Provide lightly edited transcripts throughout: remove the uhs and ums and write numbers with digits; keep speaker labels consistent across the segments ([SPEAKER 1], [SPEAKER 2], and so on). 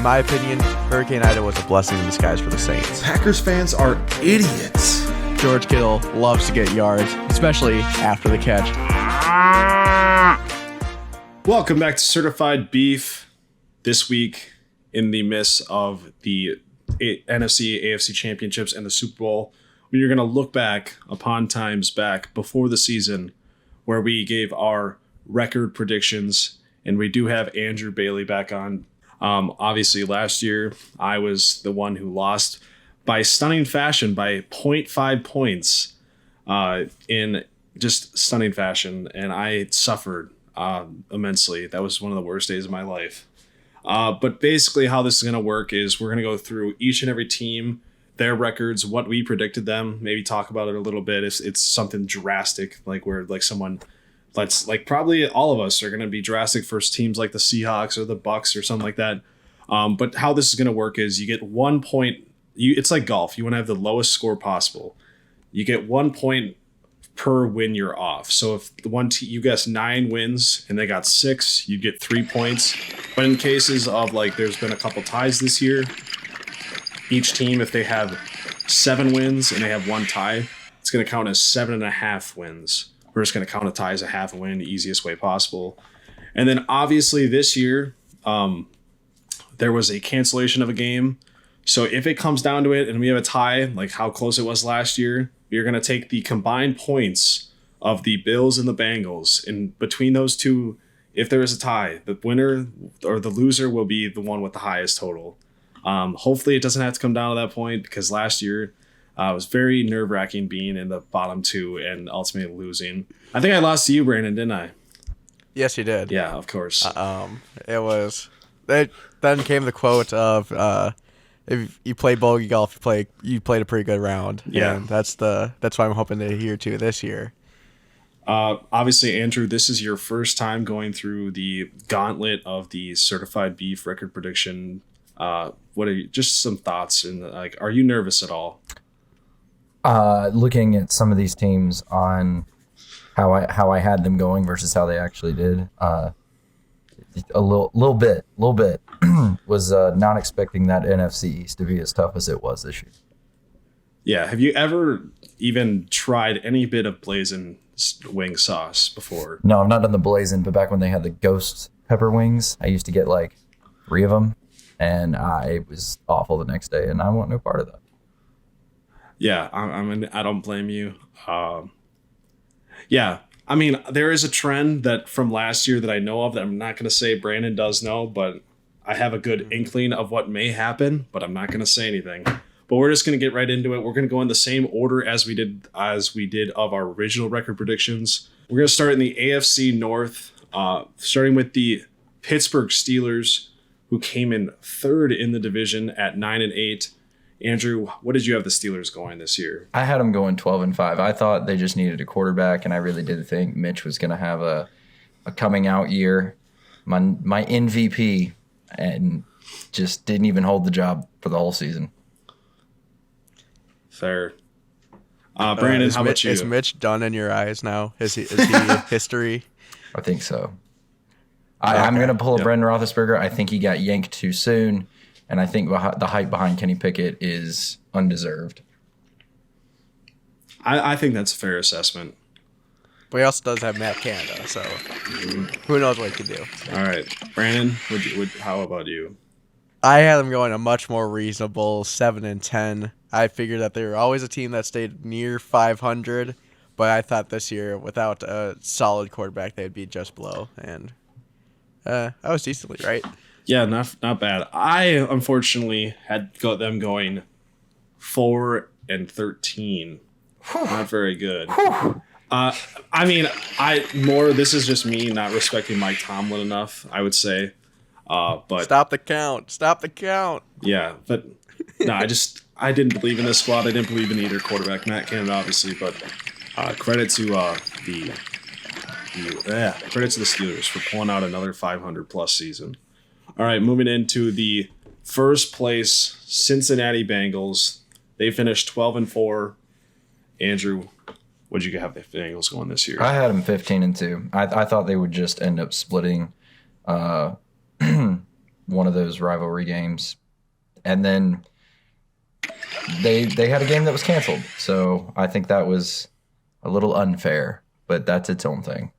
[SPEAKER 1] my opinion, Hurricane Ida was a blessing in disguise for the Saints.
[SPEAKER 2] Packers fans are idiots.
[SPEAKER 1] George Kittle loves to get yards, especially after the catch.
[SPEAKER 2] Welcome back to Certified Beef. This week, in the midst of the NFC, AFC Championships and the Super Bowl, we are going to look back upon times back before the season where we gave our record predictions, and we do have Andrew Bailey back on. Obviously, last year, I was the one who lost by stunning fashion, by 0.5 points in just stunning fashion, and I suffered immensely. That was one of the worst days of my life. But basically how this is going to work is we're going to go through each and every team, their records, what we predicted them, maybe talk about it a little bit if it's something drastic, like where like someone, probably all of us are going to be drastic for teams like the Seahawks or the Bucks or something like that. But how this is going to work is you get 1 point. It's like golf. You want to have the lowest score possible. You get 1 point per win you're off. So if the one you guess 9 wins and they got 6, you get 3 points. But in cases of there's been a couple ties this year, each team, if they have 7 wins and they have 1 tie, it's going to count as 7.5 wins. We're just going to count a tie as a half a win, the easiest way possible. And then obviously this year, there was a cancellation of a game. So if it comes down to it and we have a tie, like how close it was last year, you're going to take the combined points of the Bills and the Bengals. And between those two, if there is a tie, the winner or the loser will be the one with the highest total. Hopefully it doesn't have to come down to that point, because last year it was very nerve-wracking being in the bottom 2 and ultimately losing. I think I lost to you, Brandon, didn't I?
[SPEAKER 1] Yes, you did.
[SPEAKER 2] Yeah, of course.
[SPEAKER 1] It was. Then came the quote of, if you play bogey golf, you played a pretty good round.
[SPEAKER 2] Yeah,
[SPEAKER 1] and that's what I'm hoping to hear too this year.
[SPEAKER 2] Obviously, Andrew, this is your first time going through the gauntlet of the Certified Beef record prediction. What are just some thoughts, and are you nervous at all?
[SPEAKER 3] Looking at some of these teams on how I had them going versus how they actually did, a little bit was not expecting that NFC East to be as tough as it was this year.
[SPEAKER 2] Yeah. Have you ever even tried any bit of Blazin Wing sauce before?
[SPEAKER 3] No, I've not done the Blazin, but back when they had the ghost pepper wings, I used to get 3 of them, and it was awful the next day, and I want no part of that.
[SPEAKER 2] Yeah, I don't blame you. Yeah. I mean, there is a trend that from last year that I know of that I'm not going to say Brandon does know, but I have a good inkling of what may happen, but I'm not going to say anything. But we're just going to get right into it. We're going to go in the same order as we did of our original record predictions. We're going to start in the AFC North, starting with the Pittsburgh Steelers, who came in 3rd in the division at 9-8. Andrew, what did you have the Steelers going this year?
[SPEAKER 3] I had them going 12-5. I thought they just needed a quarterback, and I really did think Mitch was going to have a coming out year. My MVP, and just didn't even hold the job for the whole season.
[SPEAKER 2] Fair. Brandon, how about you?
[SPEAKER 1] Is Mitch done in your eyes now? Is he history?
[SPEAKER 3] I think so. I'm going to pull a Brendan Roethlisberger. I think he got yanked too soon. And I think the hype behind Kenny Pickett is undeserved.
[SPEAKER 2] I think that's a fair assessment.
[SPEAKER 1] But he also does have Matt Canada, so who knows what he can do.
[SPEAKER 2] All right. Brandon, how about you?
[SPEAKER 1] I had them going a much more reasonable 7-10. I figured that they were always a team that stayed near 500, but I thought this year, without a solid quarterback, they'd be just below. And I was decently right.
[SPEAKER 2] Yeah, not bad. I unfortunately had got them going 4-13. Not very good. This is just me not respecting Mike Tomlin enough, I would say. But
[SPEAKER 1] Stop the count.
[SPEAKER 2] Yeah, but no, I didn't believe in this squad. I didn't believe in either quarterback, Matt Canada, obviously, but credit to the Steelers for pulling out another 500+ season. All right, moving into the first place Cincinnati Bengals. They finished 12-4. Andrew, what did you have the Bengals going this year?
[SPEAKER 3] I had them 15-2. I thought they would just end up splitting the one of those rivalry games, and then they had a game that was canceled. So I think that was a little unfair, but that's its own thing.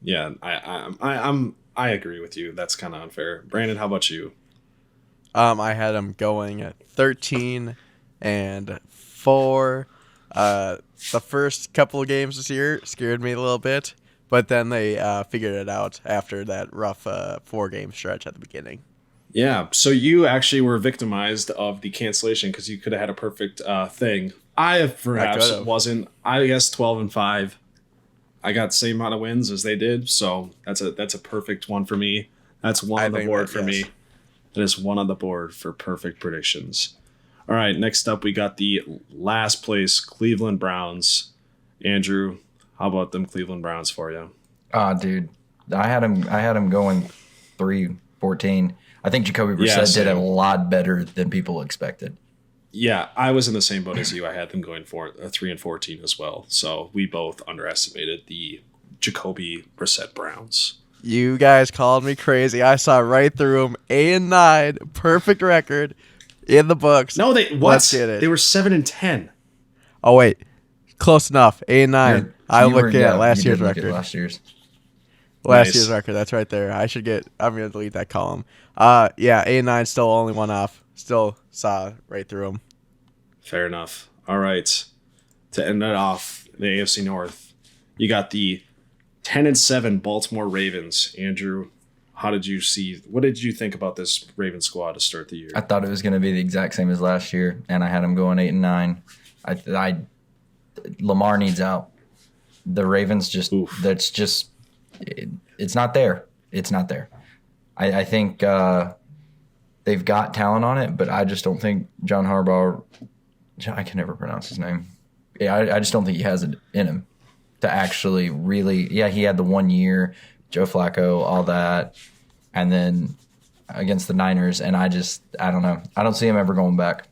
[SPEAKER 2] Yeah, I agree with you. That's kind of unfair. Brandon, how about you?
[SPEAKER 1] I had them going at 13-4. The first couple of games this year scared me a little bit, but then they figured it out after that rough 4-game stretch at the beginning.
[SPEAKER 2] Yeah, so you actually were victimized of the cancellation because you could have had a perfect thing. I perhaps wasn't. I guess 12-5. I got the same amount of wins as they did, so that's a perfect one for me. That's one on the board for me. That is one on the board for perfect predictions. All right, next up we got the last place Cleveland Browns. Andrew, how about them Cleveland Browns for you?
[SPEAKER 3] Dude, I had him going 3-14. I think Jacoby Brissett did a lot better than people expected.
[SPEAKER 2] Yeah, I was in the same boat as you. I had them going for 3-14 as well. So we both underestimated the Jacoby Brissett Browns.
[SPEAKER 1] You guys called me crazy. I saw right through them. 8-9, perfect record in the books.
[SPEAKER 2] No,
[SPEAKER 1] Let's get it.
[SPEAKER 2] They were 7-10.
[SPEAKER 1] Oh wait, close enough. 8-9. I looked at last year's record.
[SPEAKER 3] Last year's
[SPEAKER 1] record. That's right there. I'm gonna delete that column. Yeah, 8-9, still only one off. Still saw right through them.
[SPEAKER 2] Fair enough. All right, to end it off, the AFC North, you got the 10-7 Baltimore Ravens. Andrew, what did you think about this Ravens squad to start the year?
[SPEAKER 3] I thought it was going to be the exact same as last year, and I had them going 8-9. Lamar needs out. The Ravens just it's not there. It's not there. I think they've got talent on it, but I just don't think John Harbaugh. I can never pronounce his name. Yeah, I just don't think he has it in him to actually really. Yeah, he had the 1 year, Joe Flacco, all that, and then against the Niners, and I don't know. I don't see him ever going back.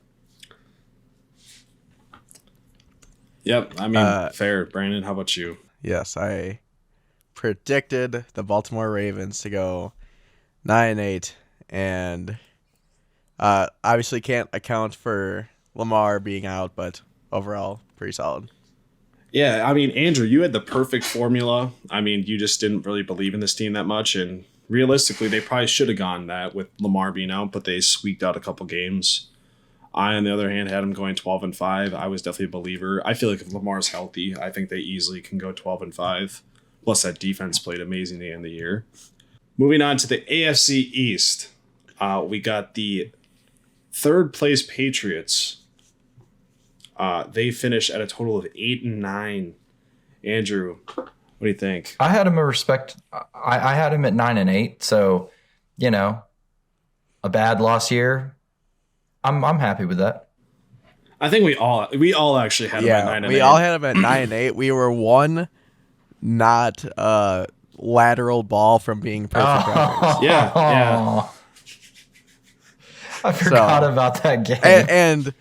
[SPEAKER 2] Yep, I mean, fair. Brandon, how about you?
[SPEAKER 1] Yes, I predicted the Baltimore Ravens to go 9-8, and obviously can't account for Lamar being out, but overall, pretty solid.
[SPEAKER 2] Yeah, I mean, Andrew, you had the perfect formula. I mean, you just didn't really believe in this team that much, and realistically, they probably should have gone that with Lamar being out, but they squeaked out a couple games. I, on the other hand, had them going 12-5. I was definitely a believer. I feel like if Lamar's healthy, I think they easily can go 12-5. Plus, that defense played amazing at the end of the year. Moving on to the AFC East, we got the third place Patriots. They finished at a total of 8-9. Andrew, what do you think?
[SPEAKER 3] I had him I had him at 9-8. So, a bad loss year. I'm happy with that.
[SPEAKER 2] I think we all actually had him at 9-8.
[SPEAKER 1] We all had him at 9-8. We were one not lateral ball from being perfect records.
[SPEAKER 2] Yeah.
[SPEAKER 3] I forgot about that game.
[SPEAKER 1] And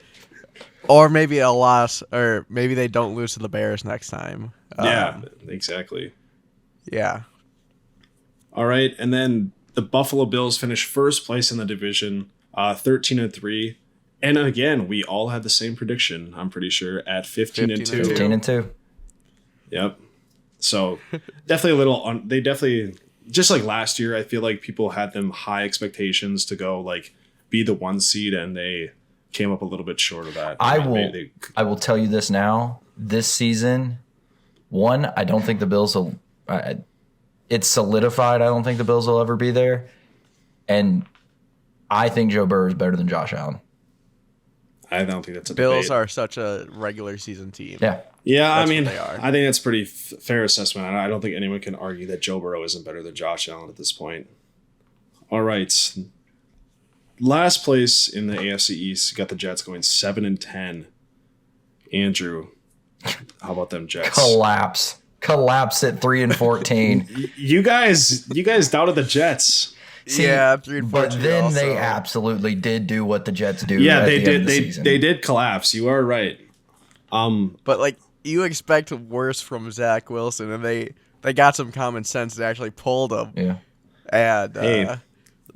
[SPEAKER 1] or maybe a loss, or maybe they don't lose to the Bears next time.
[SPEAKER 2] Yeah, exactly.
[SPEAKER 1] Yeah.
[SPEAKER 2] All right, and then the Buffalo Bills finished first place in the division, 13-3. And again, we all had the same prediction, I'm pretty sure, at 15-2.
[SPEAKER 3] 15-2.
[SPEAKER 2] Yep. So definitely a little they definitely, just like last year, I feel like people had them high expectations to go like be the 1 seed, and they came up a little bit short of that.
[SPEAKER 3] I will tell you this now. This season, I don't think the Bills will. It's solidified. I don't think the Bills will ever be there, and I think Joe Burrow is better than Josh Allen.
[SPEAKER 2] I don't think that's a
[SPEAKER 1] Bills
[SPEAKER 2] debate.
[SPEAKER 1] are such a regular season team.
[SPEAKER 2] Yeah. I mean,
[SPEAKER 1] they are.
[SPEAKER 2] I think that's pretty fair assessment. I don't think anyone can argue that Joe Burrow isn't better than Josh Allen at this point. All right. Last place in the AFC East, you got the Jets going 7-10. Andrew, how about them Jets?
[SPEAKER 3] Collapse at 3-14.
[SPEAKER 2] You guys doubted the Jets.
[SPEAKER 3] See,
[SPEAKER 1] yeah, 3-14.
[SPEAKER 3] But then
[SPEAKER 1] also.
[SPEAKER 3] they absolutely did do what the Jets do.
[SPEAKER 2] Yeah,
[SPEAKER 3] at
[SPEAKER 2] they
[SPEAKER 3] the
[SPEAKER 2] did.
[SPEAKER 3] End of the season.
[SPEAKER 2] They did collapse. You are right.
[SPEAKER 1] But like you expect worse from Zach Wilson, and they got some common sense and actually pulled him.
[SPEAKER 3] Yeah.
[SPEAKER 1] And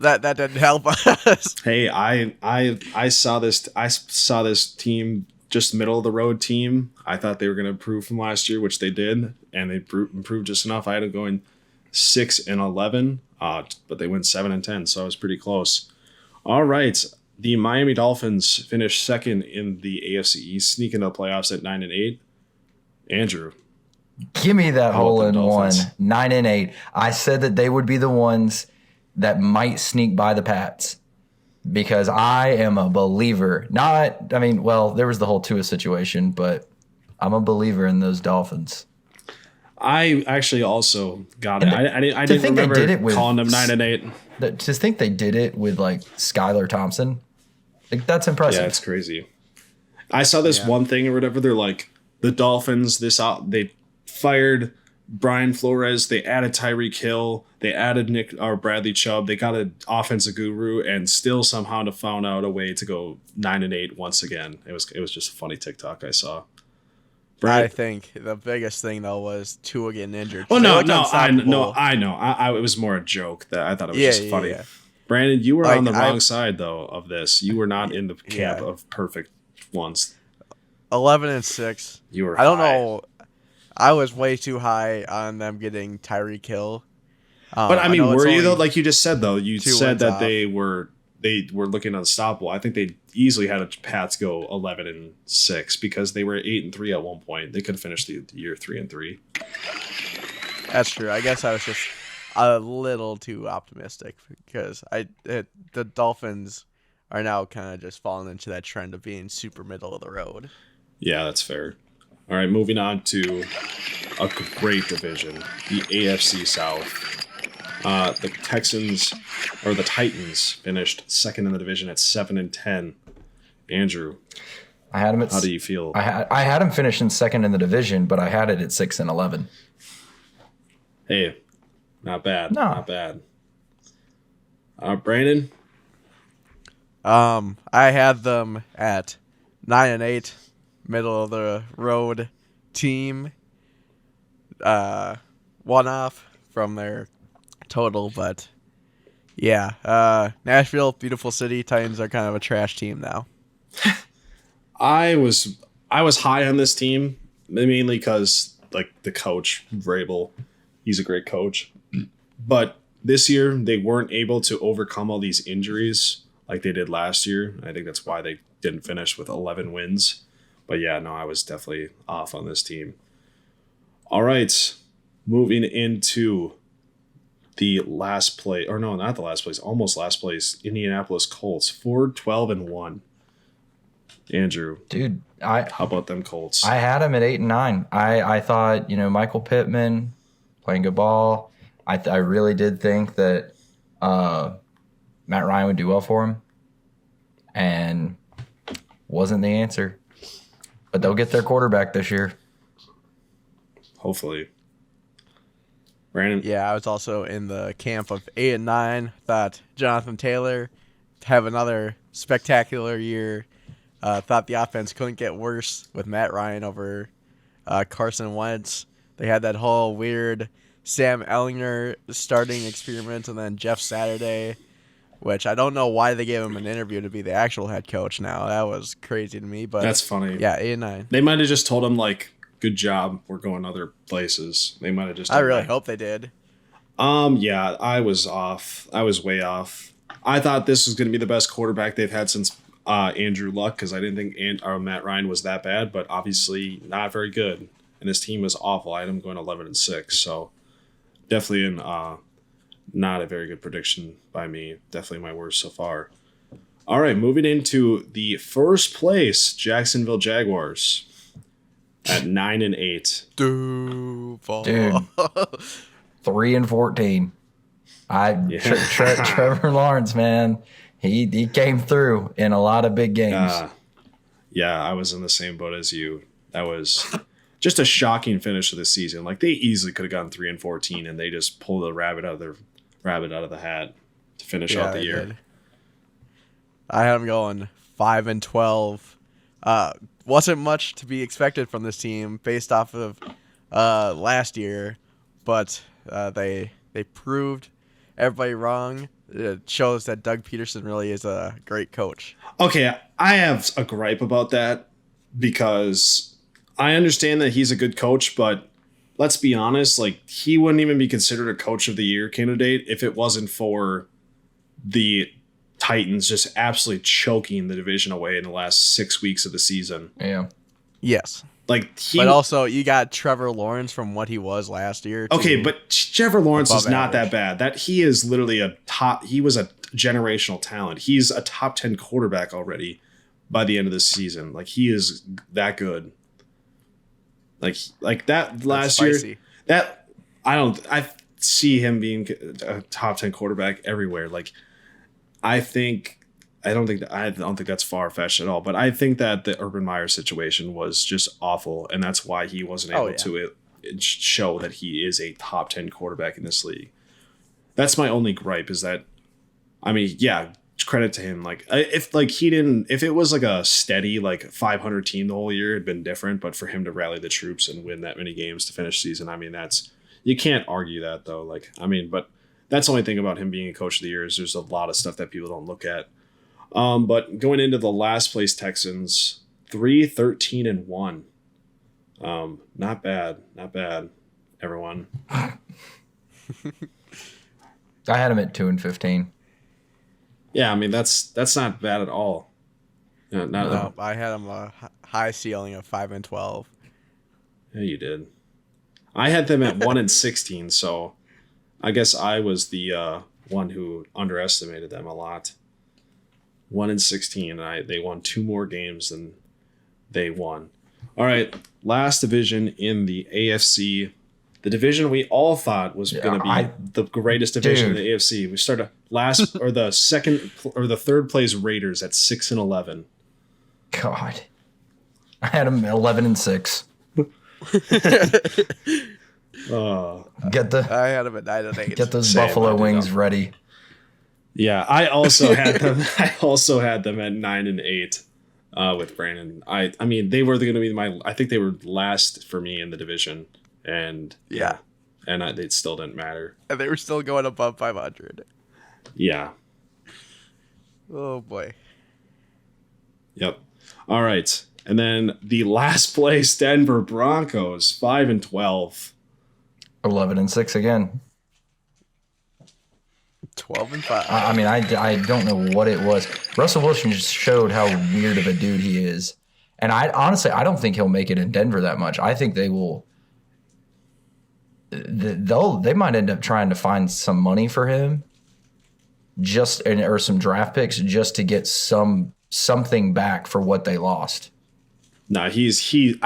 [SPEAKER 1] that didn't help us.
[SPEAKER 2] Hey, I saw this team, just middle of the road team. I thought they were going to improve from last year, which they did, and they improved just enough. I had them going 6-11, but they went 7-10, so I was pretty close. All right, the Miami Dolphins finished second in the AFC East, sneaking into the playoffs at 9-8. Andrew,
[SPEAKER 3] give me that
[SPEAKER 2] how
[SPEAKER 3] hole
[SPEAKER 2] about
[SPEAKER 3] in
[SPEAKER 2] the
[SPEAKER 3] one.
[SPEAKER 2] Dolphins?
[SPEAKER 3] 9-8. I said that they would be the ones that might sneak by the Pats because I am a believer. There was the whole Tua situation, but I'm a believer in those Dolphins.
[SPEAKER 2] I actually also got it. I didn't remember calling them 9-8.
[SPEAKER 3] To think they did it with like Skylar Thompson, like that's impressive.
[SPEAKER 2] Yeah, it's crazy. I saw this one thing or whatever. They're like the Dolphins. They fired Brian Flores. They added Tyreek Hill. They added Nick or Bradley Chubb. They got an offensive guru, and still somehow found out a way to go 9-8 once again. It was just a funny TikTok I saw.
[SPEAKER 1] I think the biggest thing though was Tua getting injured.
[SPEAKER 2] Oh
[SPEAKER 1] They
[SPEAKER 2] no,
[SPEAKER 1] looked
[SPEAKER 2] I know.
[SPEAKER 1] unstoppable.
[SPEAKER 2] It was more a joke that I thought it was
[SPEAKER 1] Yeah,
[SPEAKER 2] just funny.
[SPEAKER 1] yeah.
[SPEAKER 2] Brandon, you were
[SPEAKER 1] Like,
[SPEAKER 2] on the wrong side though of this. You were not in the camp
[SPEAKER 1] Yeah.
[SPEAKER 2] of perfect ones.
[SPEAKER 1] 11-6.
[SPEAKER 2] You were.
[SPEAKER 1] I don't
[SPEAKER 2] high.
[SPEAKER 1] know. I was way too high on them getting Tyreek Hill.
[SPEAKER 2] But I mean,
[SPEAKER 1] know it's
[SPEAKER 2] were you
[SPEAKER 1] only
[SPEAKER 2] though? Like you just said though, you
[SPEAKER 1] 2
[SPEAKER 2] said
[SPEAKER 1] wins
[SPEAKER 2] that
[SPEAKER 1] off.
[SPEAKER 2] they were looking unstoppable. I think they easily had a Pats go 11-6 because they were 8-3 at one point. They could have finished the year 3-3.
[SPEAKER 1] That's true. I guess I was just a little too optimistic because the Dolphins are now kind of just falling into that trend of being super middle of the road.
[SPEAKER 2] Yeah, that's fair. All right, moving on to a great division, the AFC South. The Titans finished second in the division at 7-10. Andrew,
[SPEAKER 3] I had him at.
[SPEAKER 2] how do you feel?
[SPEAKER 3] I had him finishing second in the division, but I had it at 6-11.
[SPEAKER 2] Hey, not bad.
[SPEAKER 3] No.
[SPEAKER 2] Not bad. Brandon,
[SPEAKER 1] I had them at 9-8, middle of the road team. One off from their total, but yeah. Nashville, beautiful city. Titans are kind of a trash team now.
[SPEAKER 2] I was high on this team mainly because like the coach Vrabel, he's a great coach, but this year they weren't able to overcome all these injuries like they did last year. I think that's why they didn't finish with 11 wins. But yeah, no, I was definitely off on this team. All right, moving into the last place, or no, not the last place, almost last place, Indianapolis Colts, 4-12-1. Andrew,
[SPEAKER 3] Dude,
[SPEAKER 2] how about them Colts?
[SPEAKER 3] I had him at 8-9. I thought, Michael Pittman playing good ball. I really did think that Matt Ryan would do well for him, and wasn't the answer. But they'll get their quarterback this year.
[SPEAKER 2] Hopefully. Brandon?
[SPEAKER 1] Yeah, I was also in the camp of 8-9. Thought Jonathan Taylor have another spectacular year. Thought the offense couldn't get worse with Matt Ryan over Carson Wentz. They had that whole weird Sam Ellinger starting experiment, and then Jeff Saturday, which I don't know why they gave him an interview to be the actual head coach now. That was crazy to me. But
[SPEAKER 2] That's funny.
[SPEAKER 1] Yeah, 8-9.
[SPEAKER 2] They might have just told him, like, good job, we're going other places. They might have just
[SPEAKER 1] I
[SPEAKER 2] done
[SPEAKER 1] really
[SPEAKER 2] that.
[SPEAKER 1] hope they did.
[SPEAKER 2] Yeah, I was off. I was way off. I thought this was going to be the best quarterback they've had since Andrew Luck, because I didn't think Matt Ryan was that bad, but obviously not very good. And his team was awful. I had him going 11-6, so definitely not a very good prediction by me. Definitely my worst so far. All right, moving into the first place, Jacksonville Jaguars at 9-8.
[SPEAKER 1] Duval.
[SPEAKER 3] Dude. 3-14. Trevor Lawrence, man, he came through in a lot of big games.
[SPEAKER 2] Yeah, I was in the same boat as you. That was just a shocking finish of the season. Like, they easily could have gone 3-14, and they just pulled a rabbit out of the hat to finish out the
[SPEAKER 1] they
[SPEAKER 2] year.
[SPEAKER 1] did. I had them going 5-12. Wasn't much to be expected from this team based off of last year, but they proved everybody wrong. It shows that Doug Peterson really is a great coach.
[SPEAKER 2] Okay, I have a gripe about that because I understand that he's a good coach, but let's be honest, like he wouldn't even be considered a coach of the year candidate if it wasn't for the Titans just absolutely choking the division away in the last 6 weeks of the season.
[SPEAKER 3] Yeah.
[SPEAKER 1] Yes.
[SPEAKER 2] Like
[SPEAKER 1] but also you got Trevor Lawrence from what he was last year.
[SPEAKER 2] Okay, but Trevor Lawrence is not
[SPEAKER 1] average.
[SPEAKER 2] that bad. That he is literally he was a generational talent. He's a top 10 quarterback already by the end of the season. Like he is that good. Like that last year, that I see him being a top 10 quarterback everywhere. Like I don't think that's far-fetched at all, but I think that the Urban Meyer situation was just awful, and that's why he wasn't able to show that he is a top 10 quarterback in this league. That's my only gripe is that, I mean, yeah, credit to him. Like if it was like a steady like 500 team the whole year, it'd been different, but for him to rally the troops and win that many games to finish season, I mean, you can't argue that though. Like, I mean, but that's the only thing about him being a coach of the year is there's a lot of stuff that people don't look at. But going into the last place Texans, 3-13-1. Not bad, everyone.
[SPEAKER 3] I had him at 2-15.
[SPEAKER 2] Yeah, I mean that's not bad at all.
[SPEAKER 1] No, I had him a high ceiling of 5-12.
[SPEAKER 2] Yeah, you did. I had them at 1-16, so I guess I was the one who underestimated them a lot. 1-16, and they won 2 more games than they won. All right, last division in the AFC, the division we all thought was going to be the greatest division in the AFC. We started last or the second or the third place Raiders at 6-11.
[SPEAKER 3] God, I had them 11-6.
[SPEAKER 1] I had them at 9-8.
[SPEAKER 3] Get those Buffalo wings ready.
[SPEAKER 2] Yeah, I also had them. I also had them at 9-8 with Brandon. I mean, they were going to be I think they were last for me in the division, and it still didn't matter.
[SPEAKER 1] And they were still going above 500.
[SPEAKER 2] Yeah.
[SPEAKER 1] Oh boy.
[SPEAKER 2] Yep. All right, and then the last place Denver Broncos 5-12.
[SPEAKER 3] 11-6 again.
[SPEAKER 1] 12-5.
[SPEAKER 3] I mean, I don't know what it was. Russell Wilson just showed how weird of a dude he is. And I don't think he'll make it in Denver that much. I think they will. They might end up trying to find some money for him, or some draft picks just to get something back for what they lost.
[SPEAKER 2] No, I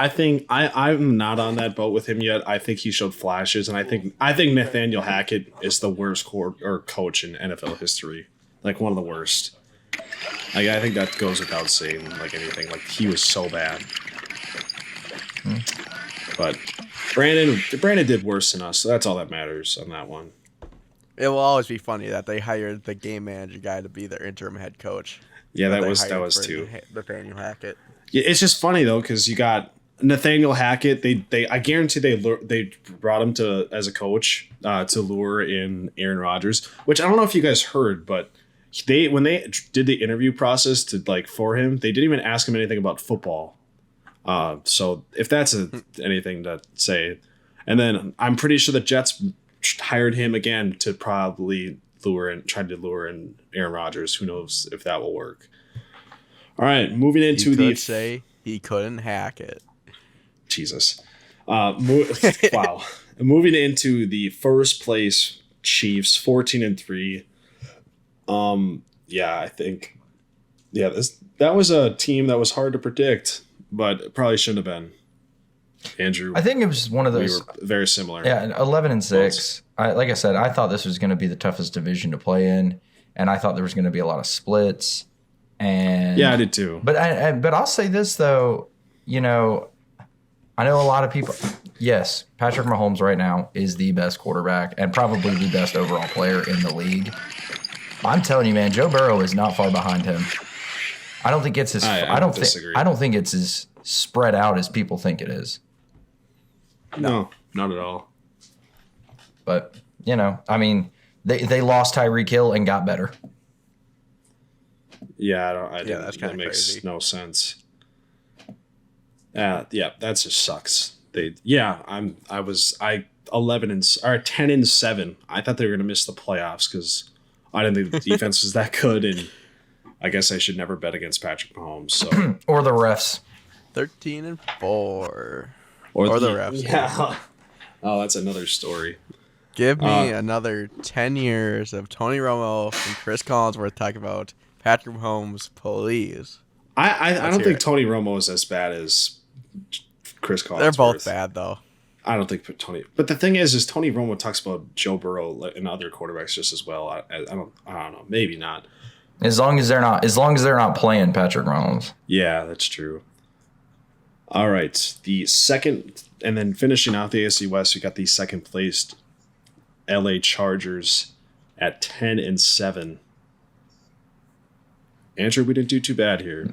[SPEAKER 2] think I'm not on that boat with him yet. I think he showed flashes, and I think Nathaniel Hackett is the worst coach in NFL history, like one of the worst. Like I think that goes without saying. Like anything, like he was so bad. But Brandon did worse than us, so that's all that matters on that one.
[SPEAKER 1] It will always be funny that they hired the game manager guy to be their interim head coach.
[SPEAKER 2] Yeah, that was too.
[SPEAKER 1] Nathaniel Hackett.
[SPEAKER 2] Yeah, it's just funny though because you got Nathaniel Hackett. I guarantee they brought him as a coach to lure in Aaron Rodgers, which I don't know if you guys heard, but when they did the interview process for him, they didn't even ask him anything about football. So if that's anything to say, and then I'm pretty sure the Jets hired him again to probably try to lure in Aaron Rodgers. Who knows if that will work. All right, moving into
[SPEAKER 1] say he couldn't hack it.
[SPEAKER 2] Jesus. Wow. Moving into the first place Chiefs, 14-3. I think that was a team that was hard to predict, but it probably shouldn't have been. Andrew,
[SPEAKER 3] I think it was one of those.
[SPEAKER 2] We were very similar.
[SPEAKER 3] Yeah, 11-6. Like I said, I thought this was going to be the toughest division to play in, and I thought there was going to be a lot of splits. And
[SPEAKER 2] yeah, I did too.
[SPEAKER 3] But I'll say this though, I know a lot of people. Yes, Patrick Mahomes right now is the best quarterback and probably the best overall player in the league. I'm telling you, man, Joe Burrow is not far behind him. I don't think it's as I don't think it's as spread out as people think it is.
[SPEAKER 2] No, not at all.
[SPEAKER 3] But I mean, They lost Tyreek Hill and got better.
[SPEAKER 2] Yeah,
[SPEAKER 1] that's kind
[SPEAKER 2] that
[SPEAKER 1] of
[SPEAKER 2] makes
[SPEAKER 1] crazy.
[SPEAKER 2] no sense. Yeah, that just sucks. I was 10-7. I thought they were gonna miss the playoffs because I didn't think the defense was that good, and I guess I should never bet against Patrick Mahomes. So
[SPEAKER 3] Or the refs.
[SPEAKER 1] 13-4.
[SPEAKER 2] or
[SPEAKER 1] the refs.
[SPEAKER 2] Yeah. Oh, that's another story.
[SPEAKER 1] Give me another 10 years of Tony Romo and Chris Collinsworth talking about Patrick Mahomes, please.
[SPEAKER 2] I don't
[SPEAKER 1] hear
[SPEAKER 2] think
[SPEAKER 1] it.
[SPEAKER 2] Tony Romo is as bad as Chris Collinsworth.
[SPEAKER 1] They're both bad, though.
[SPEAKER 2] I don't think Tony. But the thing is Tony Romo talks about Joe Burrow and other quarterbacks just as well. I don't know. Maybe not.
[SPEAKER 3] As long as they're not playing Patrick Mahomes.
[SPEAKER 2] Yeah, that's true. All right, the second, and then finishing out the AFC West, we got the second placed LA Chargers at 10-7. Andrew, we didn't do too bad here.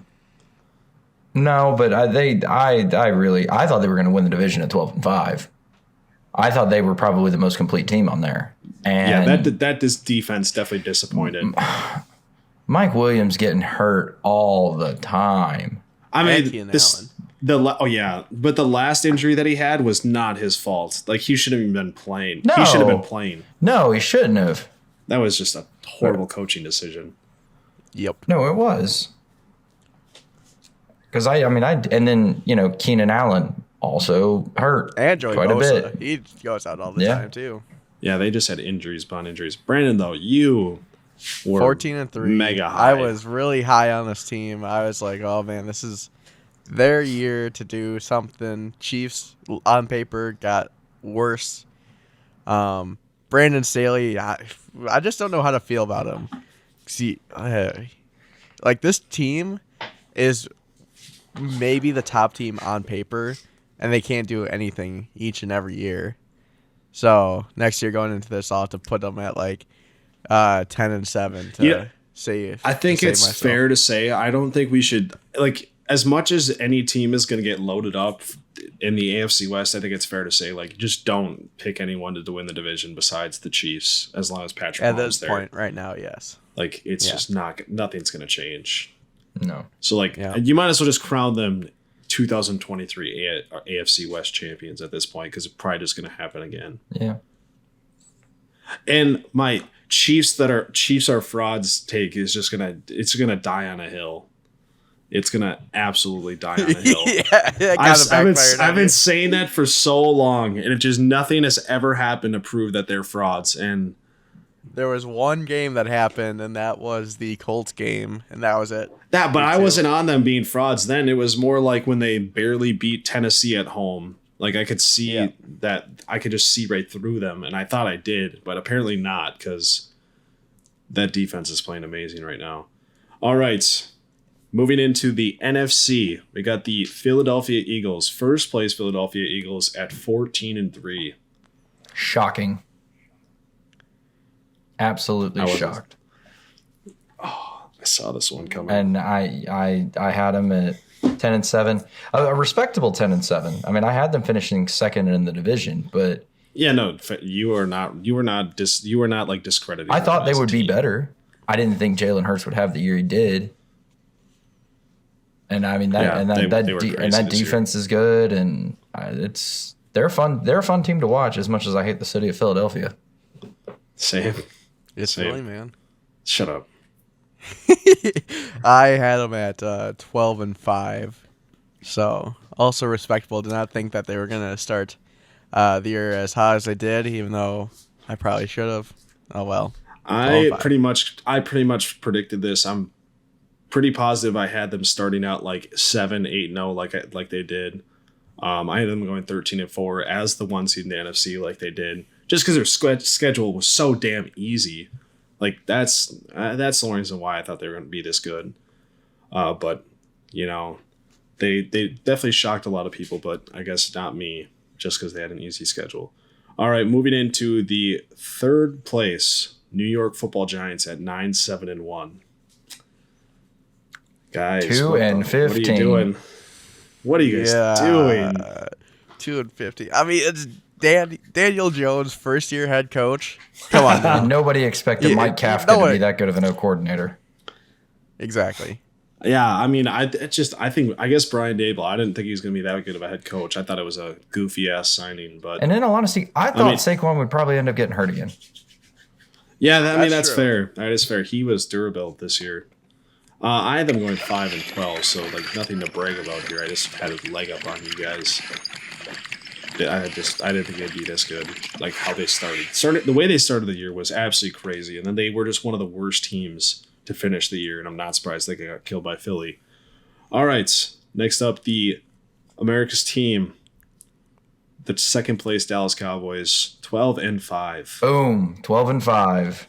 [SPEAKER 3] No, but I thought they were going to win the division at 12-5. I thought they were probably the most complete team on there. And
[SPEAKER 2] yeah, this defense definitely disappointed.
[SPEAKER 3] Mike Williams getting hurt all the time.
[SPEAKER 2] I mean,
[SPEAKER 1] Allen.
[SPEAKER 2] but the last injury that he had was not his fault. Like, he shouldn't have been playing.
[SPEAKER 3] No.
[SPEAKER 2] He should have been playing.
[SPEAKER 3] No, he shouldn't have.
[SPEAKER 2] That was just a horrible coaching decision.
[SPEAKER 1] Yep.
[SPEAKER 3] No, it was. Because and then Keenan Allen also hurt
[SPEAKER 1] And Joey
[SPEAKER 3] quite
[SPEAKER 1] Bosa.
[SPEAKER 3] a bit.
[SPEAKER 1] He goes out all the time, too.
[SPEAKER 2] Yeah, they just had injuries upon injuries. Brandon, though, you were
[SPEAKER 1] 14-3.
[SPEAKER 2] mega high.
[SPEAKER 1] I was really high on this team. I was like, oh, man, this is their year to do something. Chiefs, on paper, got worse. Brandon Staley, I just don't know how to feel about him. See, like, this team is maybe the top team on paper, and they can't do anything each and every year. So next year going into this, I'll have to put them at like 10-7 to save.
[SPEAKER 2] I think it's fair to say I don't think we should, like, as much as any team is going to get loaded up in the AFC West, I think it's fair to say, like, just don't pick anyone to win the division besides the Chiefs as long as Patrick
[SPEAKER 1] At
[SPEAKER 2] Mahomes
[SPEAKER 1] this
[SPEAKER 2] there.
[SPEAKER 1] point right now, yes.
[SPEAKER 2] Like, it's just nothing's going to change.
[SPEAKER 3] No.
[SPEAKER 2] So, like, you might as well just crown them 2023 AFC West champions at this point because it's probably just going to happen again.
[SPEAKER 3] Yeah.
[SPEAKER 2] And my Chiefs are frauds take is just gonna die on a hill. It's gonna absolutely die on a hill. I've been saying that for so long, and it just nothing has ever happened to prove that they're frauds. And
[SPEAKER 1] there was one game that happened, and that was the Colts game, and that was it.
[SPEAKER 2] But I wasn't on them being frauds then. It was more like when they barely beat Tennessee at home. Like, I could see that. I could just see right through them, and I thought I did, but apparently not, because that defense is playing amazing right now. All right, moving into the NFC, we got the Philadelphia Eagles, first place Philadelphia Eagles at 14-3.
[SPEAKER 3] Shocking. Absolutely shocked.
[SPEAKER 2] I saw this one coming,
[SPEAKER 3] and I had them at 10-7, a respectable 10-7. I mean, I had them finishing second in the division, but
[SPEAKER 2] yeah, no, you were not like discredited.
[SPEAKER 3] I thought they would be better. I didn't think Jalen Hurts would have the year he did, and I mean that defense is good, and they're fun. They're a fun team to watch. As much as I hate the city of Philadelphia.
[SPEAKER 2] Same.
[SPEAKER 1] It's Philly, man.
[SPEAKER 2] Shut up.
[SPEAKER 1] I had them at 12-5, so also respectable. Did not think that they were gonna start the year as high as they did, even though I probably should have. Oh well.
[SPEAKER 2] I pretty much predicted this. I'm pretty positive I had them starting out like 7-8-0, like they did. I had them going 13-4 as the one seed in the NFC, like they did, just because their schedule was so damn easy. Like, that's the only reason why I thought they were going to be this good. But, they definitely shocked a lot of people, but I guess not me, just because they had an easy schedule. All right, moving into the third place, New York Football Giants at 9-7-1. Guys,
[SPEAKER 3] 2-15.
[SPEAKER 2] What are you doing? What are you guys doing?
[SPEAKER 1] 2-50. I mean, it's Daniel Jones, first-year head coach. Come on, now.
[SPEAKER 3] Nobody expected Mike Kafka to be that good of an O coordinator.
[SPEAKER 1] Exactly.
[SPEAKER 2] Yeah, I mean, I guess Brian Dable. I didn't think he was going to be that good of a head coach. I thought it was a goofy ass signing, but
[SPEAKER 3] and in all honesty, I thought Saquon would probably end up getting hurt again.
[SPEAKER 2] Yeah, that's fair. That is fair. He was durable this year. I had them going 5-12, so like nothing to brag about here. I just had a leg up on you guys. I didn't think they'd be this good. Like how they started. The way they started the year was absolutely crazy, and then they were just one of the worst teams to finish the year, and I'm not surprised they got killed by Philly. All right, next up, the America's team, the second place Dallas Cowboys, 12-5.
[SPEAKER 3] Boom, 12-5.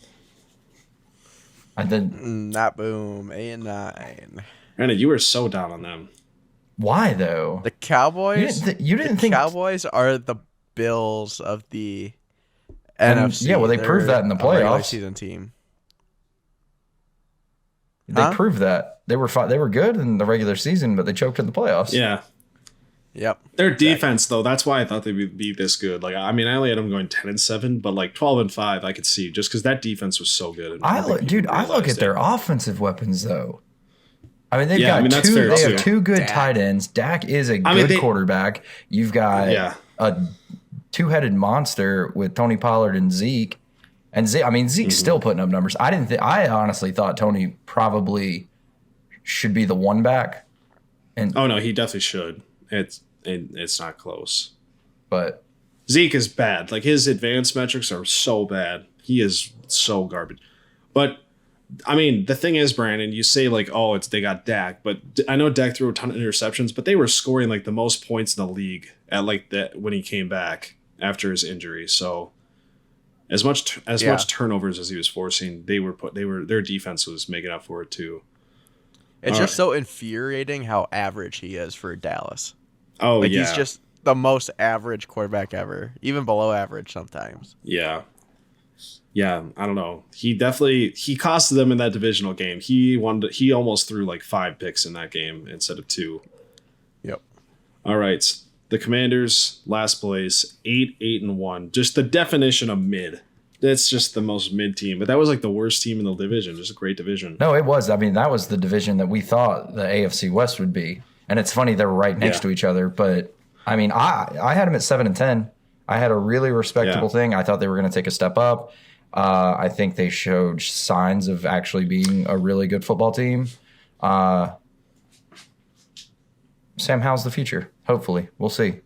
[SPEAKER 3] I did
[SPEAKER 1] not boom, 8-9.
[SPEAKER 2] Brandon, you were so down on them.
[SPEAKER 3] Why though?
[SPEAKER 1] The Cowboys.
[SPEAKER 3] You didn't think
[SPEAKER 1] Cowboys are the Bills of the NFC?
[SPEAKER 3] Yeah, well, they proved that in the playoffs.
[SPEAKER 1] Regular season team.
[SPEAKER 3] They proved that they were good in the regular season, but they choked in the playoffs.
[SPEAKER 2] Yeah.
[SPEAKER 1] Yep.
[SPEAKER 2] Their defense, though, that's why I thought they would be this good. Like, I mean, I only had them going 10-7, but like 12-5, I could see just because that defense was so good.
[SPEAKER 3] I look at their offensive weapons though. I mean, they have two good tight ends. Dak is a good quarterback. You've got a two-headed monster with Tony Pollard and Zeke. And Zeke's still putting up numbers. I honestly thought Tony probably should be the one back. And
[SPEAKER 2] oh no, he definitely should. It's not close.
[SPEAKER 3] But
[SPEAKER 2] Zeke is bad. Like his advanced metrics are so bad. He is so garbage. But I mean, the thing is, Brandon, you say like, oh, they got Dak, but I know Dak threw a ton of interceptions, but they were scoring like the most points in the league at like that when he came back after his injury. So as much turnovers as he was forcing, their defense was making up for it too.
[SPEAKER 1] It's just so infuriating how average he is for Dallas.
[SPEAKER 2] Oh,
[SPEAKER 1] like he's just the most average quarterback ever, even below average sometimes.
[SPEAKER 2] Yeah. Yeah, I don't know. He costed them in that divisional game. He almost threw like 5 picks in that game instead of 2.
[SPEAKER 1] Yep.
[SPEAKER 2] All right. The Commanders, last place, 8-1. Just the definition of mid. That's just the most mid team. But that was like the worst team in the division. Just a great division.
[SPEAKER 3] No, it was. I mean, that was the division that we thought the AFC West would be. And it's funny they're right next to each other. But I mean, I had them at 7-10. I had a really respectable thing. I thought they were going to take a step up. I think they showed signs of actually being a really good football team. Sam Howell's the future. Hopefully. We'll see.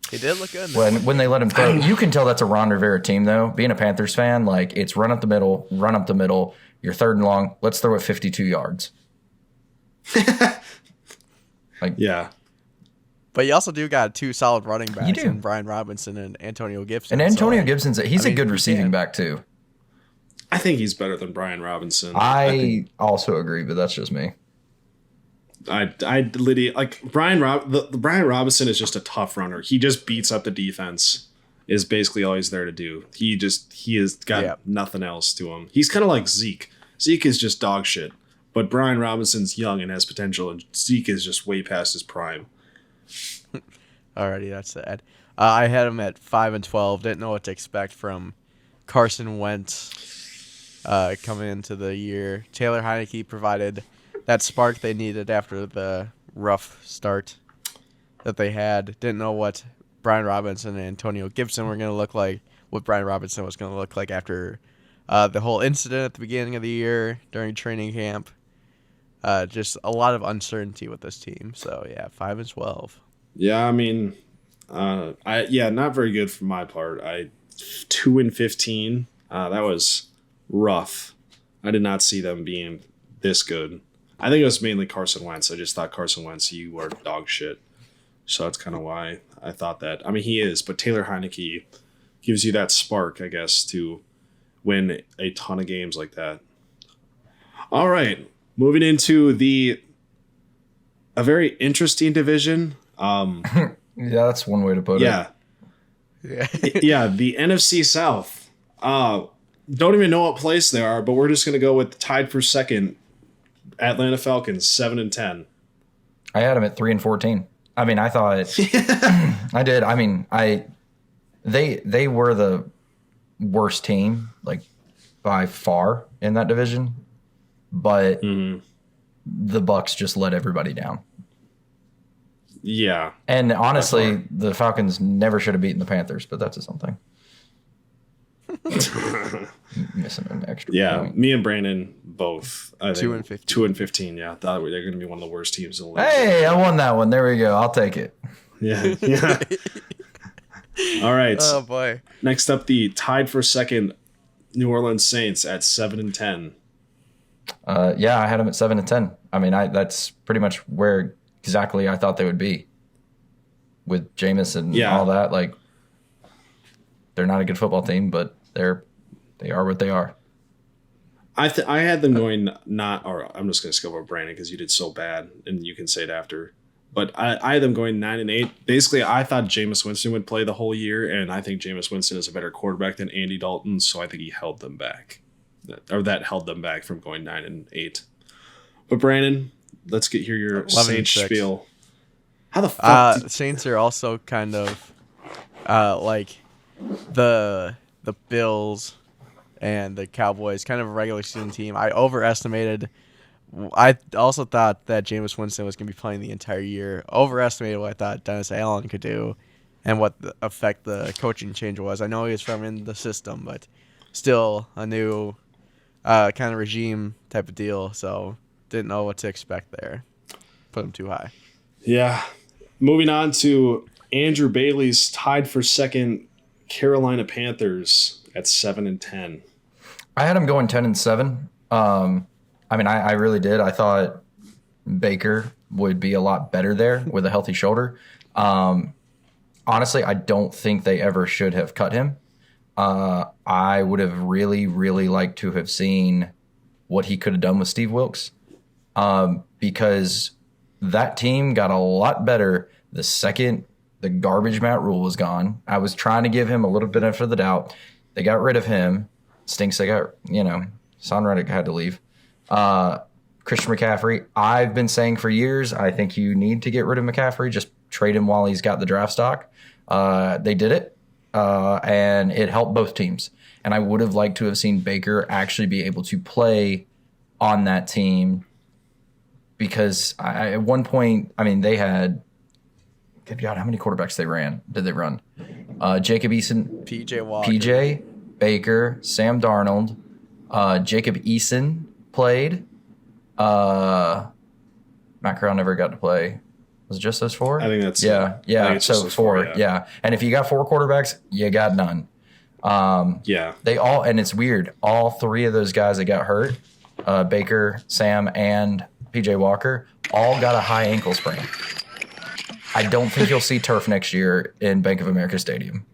[SPEAKER 1] He did look good.
[SPEAKER 3] When they let him throw. You can tell that's a Ron Rivera team, though. Being a Panthers fan, like, it's run up the middle. You're third and long. Let's throw it 52 yards.
[SPEAKER 2] Yeah.
[SPEAKER 1] But you also do got 2 solid running backs in Brian Robinson and Antonio Gibson.
[SPEAKER 3] And Antonio Gibson's a good receiving back, too.
[SPEAKER 2] I think he's better than Brian Robinson.
[SPEAKER 3] I also agree, but that's just me.
[SPEAKER 2] Brian Robinson is just a tough runner. He just beats up the defense. Is basically all he's there to do. He has got nothing else to him. He's kind of like Zeke. Zeke is just dog shit. But Brian Robinson's young and has potential, and Zeke is just way past his prime.
[SPEAKER 1] Alrighty, that's sad. I had him at 5-12. Didn't know what to expect from Carson Wentz coming into the year. Taylor Heineke provided that spark they needed after the rough start that they had. Didn't know what Brian Robinson and Antonio Gibson were going to look like, what Brian Robinson was going to look like after the whole incident at the beginning of the year during training camp. Just a lot of uncertainty with this team. So, 5-12.
[SPEAKER 2] Yeah, I mean, not very good for my part. 2-15. That was rough. I did not see them being this good. I think it was mainly Carson Wentz. I just thought Carson Wentz, you are dog shit. So that's kind of why I thought that. I mean, he is, but Taylor Heineke gives you that spark, I guess, to win a ton of games like that. All right, moving into a very interesting division.
[SPEAKER 3] Yeah, that's one way to put it.
[SPEAKER 2] Yeah, the NFC South. Don't even know what place they are, but we're just going to go with tied for second, Atlanta Falcons, 7-10.
[SPEAKER 3] I had them at 3-14. I mean, I thought I did. I mean, They were the worst team, like by far in that division, but the Bucs just let everybody down.
[SPEAKER 2] Yeah.
[SPEAKER 3] And honestly, the Falcons never should have beaten the Panthers, but that's something. Missing an extra point.
[SPEAKER 2] Me and Brandon both. I think
[SPEAKER 1] 2-15.
[SPEAKER 2] 2-15. Yeah, thought they're going to be one of the worst teams in the league.
[SPEAKER 3] Hey, I won that one. There we go. I'll take it.
[SPEAKER 2] Yeah. All right.
[SPEAKER 1] Oh boy.
[SPEAKER 2] Next up, the tied for second New Orleans Saints at 7-10.
[SPEAKER 3] Yeah, I had them at 7-10. I mean, that's pretty much where exactly I thought they would be with Jameis and all that. Like, they're not a good football team, but they are what they are.
[SPEAKER 2] I had them going or I'm just going to skip over Brandon because you did so bad, and you can say it after. But I had them going 9-8. Basically, I thought Jameis Winston would play the whole year, and I think Jameis Winston is a better quarterback than Andy Dalton, so I think he held them back. That held them back from going 9-8. But Brandon, let's hear your Saints spiel. How the fuck?
[SPEAKER 1] Saints are also kind of like the Bills and the Cowboys, kind of a regular season team. I overestimated. I also thought that Jameis Winston was going to be playing the entire year. Overestimated what I thought Dennis Allen could do and what the effect the coaching change was. I know he was from in the system, but still a new kind of regime type of deal, so didn't know what to expect there. Put him too high.
[SPEAKER 2] Yeah. Moving on to Andrew Bailey's tied for second Carolina Panthers at 7-10.
[SPEAKER 3] I had him going 10-7. I mean, I really did. I thought Baker would be a lot better there with a healthy shoulder. Honestly, I don't think they ever should have cut him. I would have really, really liked to have seen what he could have done with Steve Wilks, because that team got a lot better the second the garbage Matt Rule was gone. I was trying to give him a little bit of the doubt. They got rid of him. Stinks they got, Son Reddick had to leave. Christian McCaffrey, I've been saying for years, I think you need to get rid of McCaffrey. Just trade him while he's got the draft stock. They did it, and it helped both teams. And I would have liked to have seen Baker actually be able to play on that team, because at one point, I mean, they had, good God, how many quarterbacks did they run? Jacob Eason,
[SPEAKER 1] PJ Walker.
[SPEAKER 3] PJ, Baker, Sam Darnold, Jacob Eason played. Matt Corral never got to play. Was it just those four?
[SPEAKER 2] I think that's
[SPEAKER 3] yeah. So four, yeah. And if you got four quarterbacks, you got none. They all, and it's weird. All three of those guys that got hurt, Baker, Sam, and PJ Walker, all got a high ankle sprain. I don't think you'll see turf next year in Bank of America Stadium,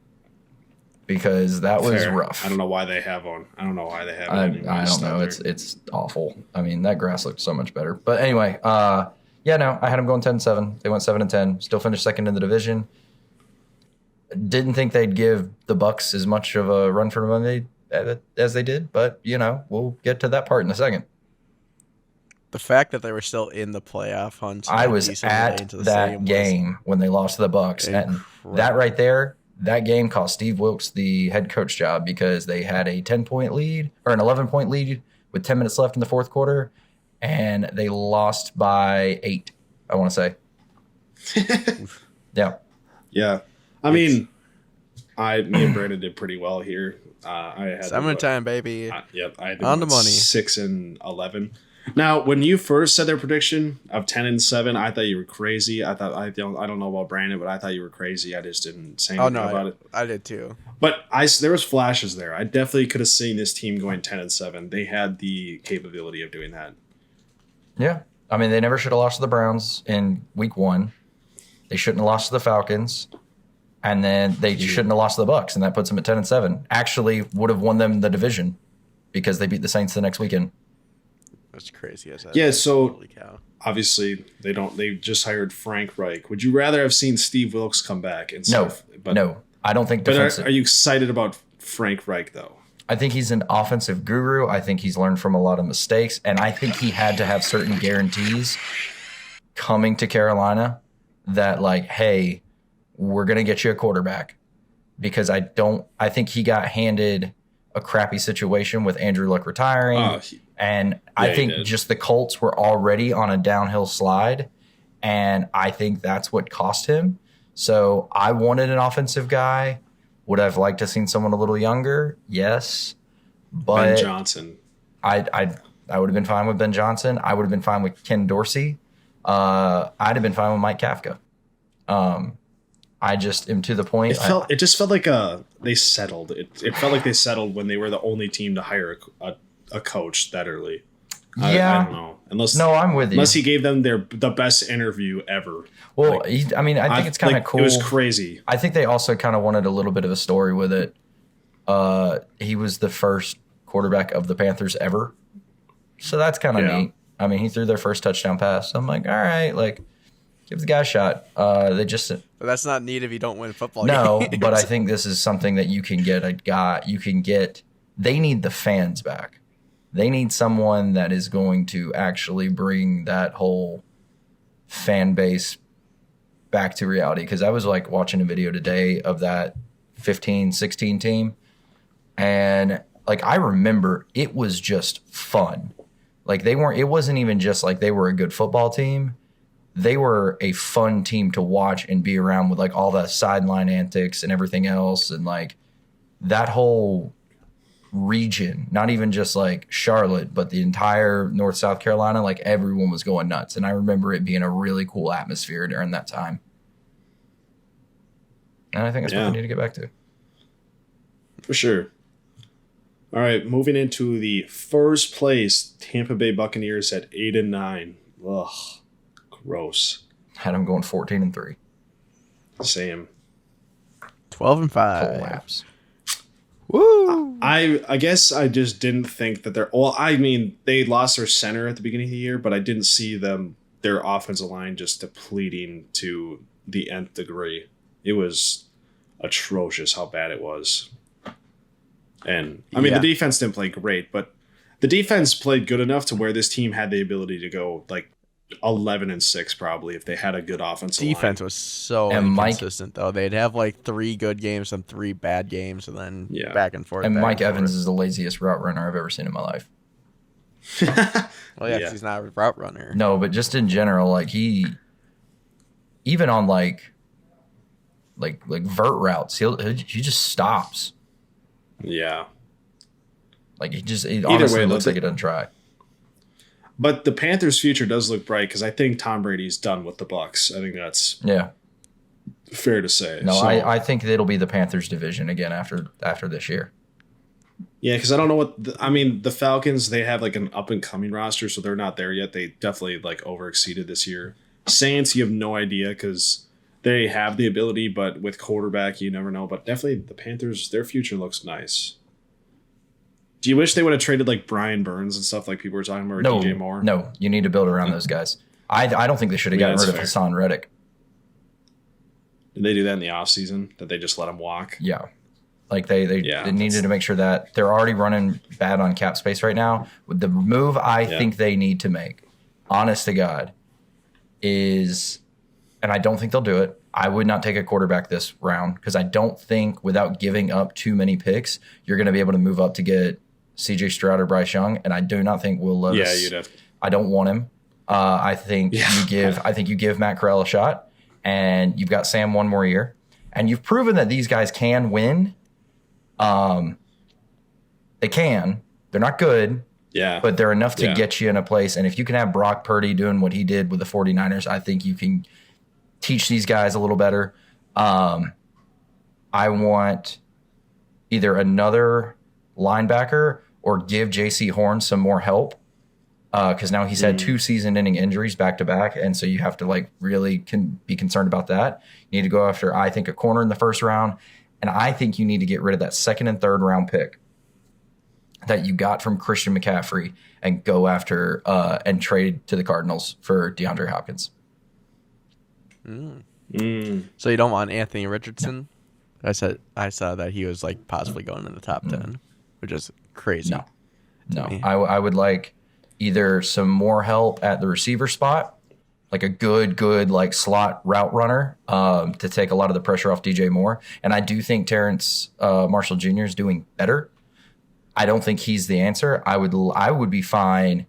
[SPEAKER 3] because that was rough.
[SPEAKER 2] I don't know why they have one. I don't know why they have
[SPEAKER 3] it. I don't know. It's awful. I mean, that grass looked so much better. But anyway, I had them going 10-7. They went 7-10. Still finished second in the division. Didn't think they'd give the Bucs as much of a run for money as they did, but we'll get to that part in a second.
[SPEAKER 1] The fact that they were still in the playoff hunt.
[SPEAKER 3] I was at that game when they lost to the Bucs, and that right there, that game cost Steve Wilks the head coach job, because they had a 10-point lead or an 11-point lead with 10 minutes left in the fourth quarter, and they lost by 8. I want to say. Yeah.
[SPEAKER 2] I mean, me and Brandon did pretty well here. I had
[SPEAKER 1] 7-10, baby.
[SPEAKER 2] I had
[SPEAKER 1] on the money.
[SPEAKER 2] 6-11. Now, when you first said their prediction of 10-7, I thought you were crazy. I don't know about Brandon, but I thought you were crazy. I just didn't say anything about it.
[SPEAKER 1] I did too.
[SPEAKER 2] But there was flashes there. I definitely could have seen this team going 10-7. They had the capability of doing that.
[SPEAKER 3] Yeah. I mean, they never should have lost to the Browns in week 1. They shouldn't have lost to the Falcons. And then they shouldn't have lost to the Bucs, and that puts them at 10-7. Actually would have won them the division, because they beat the Saints the next weekend.
[SPEAKER 1] That's crazy.
[SPEAKER 2] So obviously they just hired Frank Reich. Would you rather have seen Steve Wilks come back? No, I don't think defensive. But are you excited about Frank Reich, though?
[SPEAKER 3] I think he's an offensive guru. I think he's learned from a lot of mistakes, and I think he had to have certain guarantees coming to Carolina that, like, hey, we're going to get you a quarterback, because I think he got handed a crappy situation with Andrew Luck retiring. And I think just the Colts were already on a downhill slide. And I think that's what cost him. So I wanted an offensive guy. Would I've liked to seen someone a little younger? Yes. But
[SPEAKER 2] Ben Johnson.
[SPEAKER 3] I would have been fine with Ben Johnson. I would have been fine with Ken Dorsey. I'd have been fine with Mike Kafka. I just am to the point.
[SPEAKER 2] It just felt like they settled. It felt like they settled when they were the only team to hire a coach that early. I don't know. I'm with you. Unless he gave them the best interview ever.
[SPEAKER 3] Well, I think it's kind of cool.
[SPEAKER 2] It was crazy.
[SPEAKER 3] I think they also kind of wanted a little bit of a story with it. He was the first quarterback of the Panthers ever. So that's kind of neat. I mean, he threw their first touchdown pass. So I'm like, all right, like, give the guy a shot. But
[SPEAKER 1] that's not neat if you don't win football
[SPEAKER 3] games.
[SPEAKER 1] No,
[SPEAKER 3] but I think this is something that you can get a guy. They need the fans back. They need someone that is going to actually bring that whole fan base back to reality. Because I was like watching a video today of that 15-16 team. And like, I remember it was just fun. Like it wasn't even just like they were a good football team. They were a fun team to watch and be around with, like all the sideline antics and everything else. And like that whole region, not even just like Charlotte, but the entire North South Carolina, like everyone was going nuts. And I remember it being a really cool atmosphere during that time. And I think that's what we need to get back to.
[SPEAKER 2] For sure. All right, moving into the first place, Tampa Bay Buccaneers at 8-9. Ugh, gross.
[SPEAKER 3] Had them going 14-3.
[SPEAKER 2] Same.
[SPEAKER 1] 12-5.
[SPEAKER 3] Collapse.
[SPEAKER 1] Woo!
[SPEAKER 2] I guess I just didn't think that they're. Well, I mean, they lost their center at the beginning of the year, but I didn't see their offensive line just depleting to the nth degree. It was atrocious how bad it was. And I mean, the defense didn't play great, but the defense played good enough to where this team had the ability to go like 11-6 probably if they had a good offensive line.
[SPEAKER 1] Defense was so inconsistent though. They'd have like 3 good games and 3 bad games, and then back and forth.
[SPEAKER 3] And Mike Evans is the laziest route runner I've ever seen in my life.
[SPEAKER 1] Well, because he's not a route runner.
[SPEAKER 3] No, but just in general, like he, even on like vert routes, he just stops.
[SPEAKER 2] Yeah.
[SPEAKER 3] Like he honestly looks like he doesn't try.
[SPEAKER 2] But the Panthers' future does look bright because I think Tom Brady's done with the Bucs. I think that's fair to say.
[SPEAKER 3] No, I think it'll be the Panthers division again after this year.
[SPEAKER 2] Yeah, because I don't know the Falcons, they have like an up and coming roster, so they're not there yet. They definitely like overexceeded this year. Saints, you have no idea because they have the ability, but with quarterback, you never know. But definitely the Panthers, their future looks nice. Do you wish they would have traded like Brian Burns and stuff like people were talking about, or DJ Moore?
[SPEAKER 3] No, you need to build around those guys. I don't think they should have gotten rid of Hassan Reddick.
[SPEAKER 2] Did they do that in the offseason? That they just let him walk?
[SPEAKER 3] Yeah. Like they needed to make sure that they're already running bad on cap space right now. With the move I think they need to make, honest to God, is, and I don't think they'll do it, I would not take a quarterback this round because I don't think without giving up too many picks, you're going to be able to move up to get CJ Stroud or Bryce Young, and I do not think Will Levis.
[SPEAKER 2] Yeah, you'd have.
[SPEAKER 3] I don't want him. I think you give Matt Corral a shot, and you've got Sam one more year, and you've proven that these guys can win. They can. They're not good.
[SPEAKER 2] Yeah.
[SPEAKER 3] But they're enough to get you in a place. And if you can have Brock Purdy doing what he did with the 49ers, I think you can teach these guys a little better. I want either another linebacker or give J.C. Horn some more help because now he's had 2 season-ending injuries back-to-back, and so you have to like really be concerned about that. You need to go after, I think, a corner in the first round, and I think you need to get rid of that 2nd and 3rd round pick that you got from Christian McCaffrey and go after and trade to the Cardinals for DeAndre Hopkins.
[SPEAKER 1] So you don't want Anthony Richardson? No. I saw that he was like possibly going in the top 10, which is crazy.
[SPEAKER 3] No. I would like either some more help at the receiver spot like a good like slot route runner to take a lot of the pressure off DJ Moore. And I do think Terrence Marshall Jr. is doing better. I don't think he's the answer. I would be fine